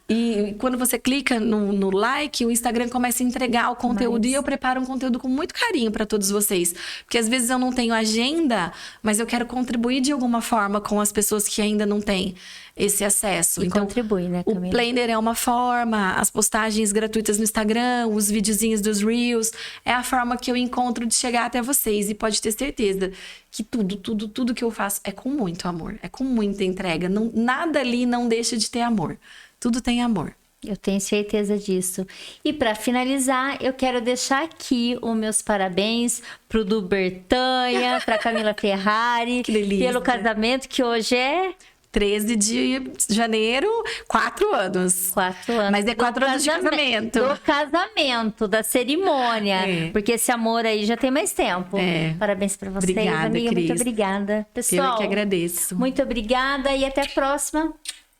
E quando você clica no like, o Instagram começa a entregar o conteúdo. E eu preparo um conteúdo com muito carinho para todos vocês. Porque às vezes eu não tenho agenda, mas eu quero contribuir de alguma forma com as pessoas que ainda não têm esse acesso. E então, contribui, né, Camila? O planner é uma forma, as postagens gratuitas no Instagram, os videozinhos dos Reels, é a forma que eu encontro de chegar até vocês. E pode ter certeza que tudo que eu faço é com muito amor, é com muita entrega. Nada ali não deixa de ter amor. Tudo tem amor. Eu tenho certeza disso. E para finalizar, eu quero deixar aqui os meus parabéns pro Du Bertanha, pra Camila Ferrari, que delícia, pelo casamento que hoje é 13 de janeiro, 4 anos. 4 anos. Mas é 4 anos de casamento. Do casamento, da cerimônia. Porque esse amor aí já tem mais tempo. Parabéns pra vocês, obrigada, amiga. Cris. Muito obrigada. Pessoal, eu que agradeço. Muito obrigada e até a próxima.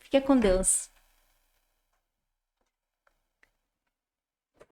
Fica com Deus.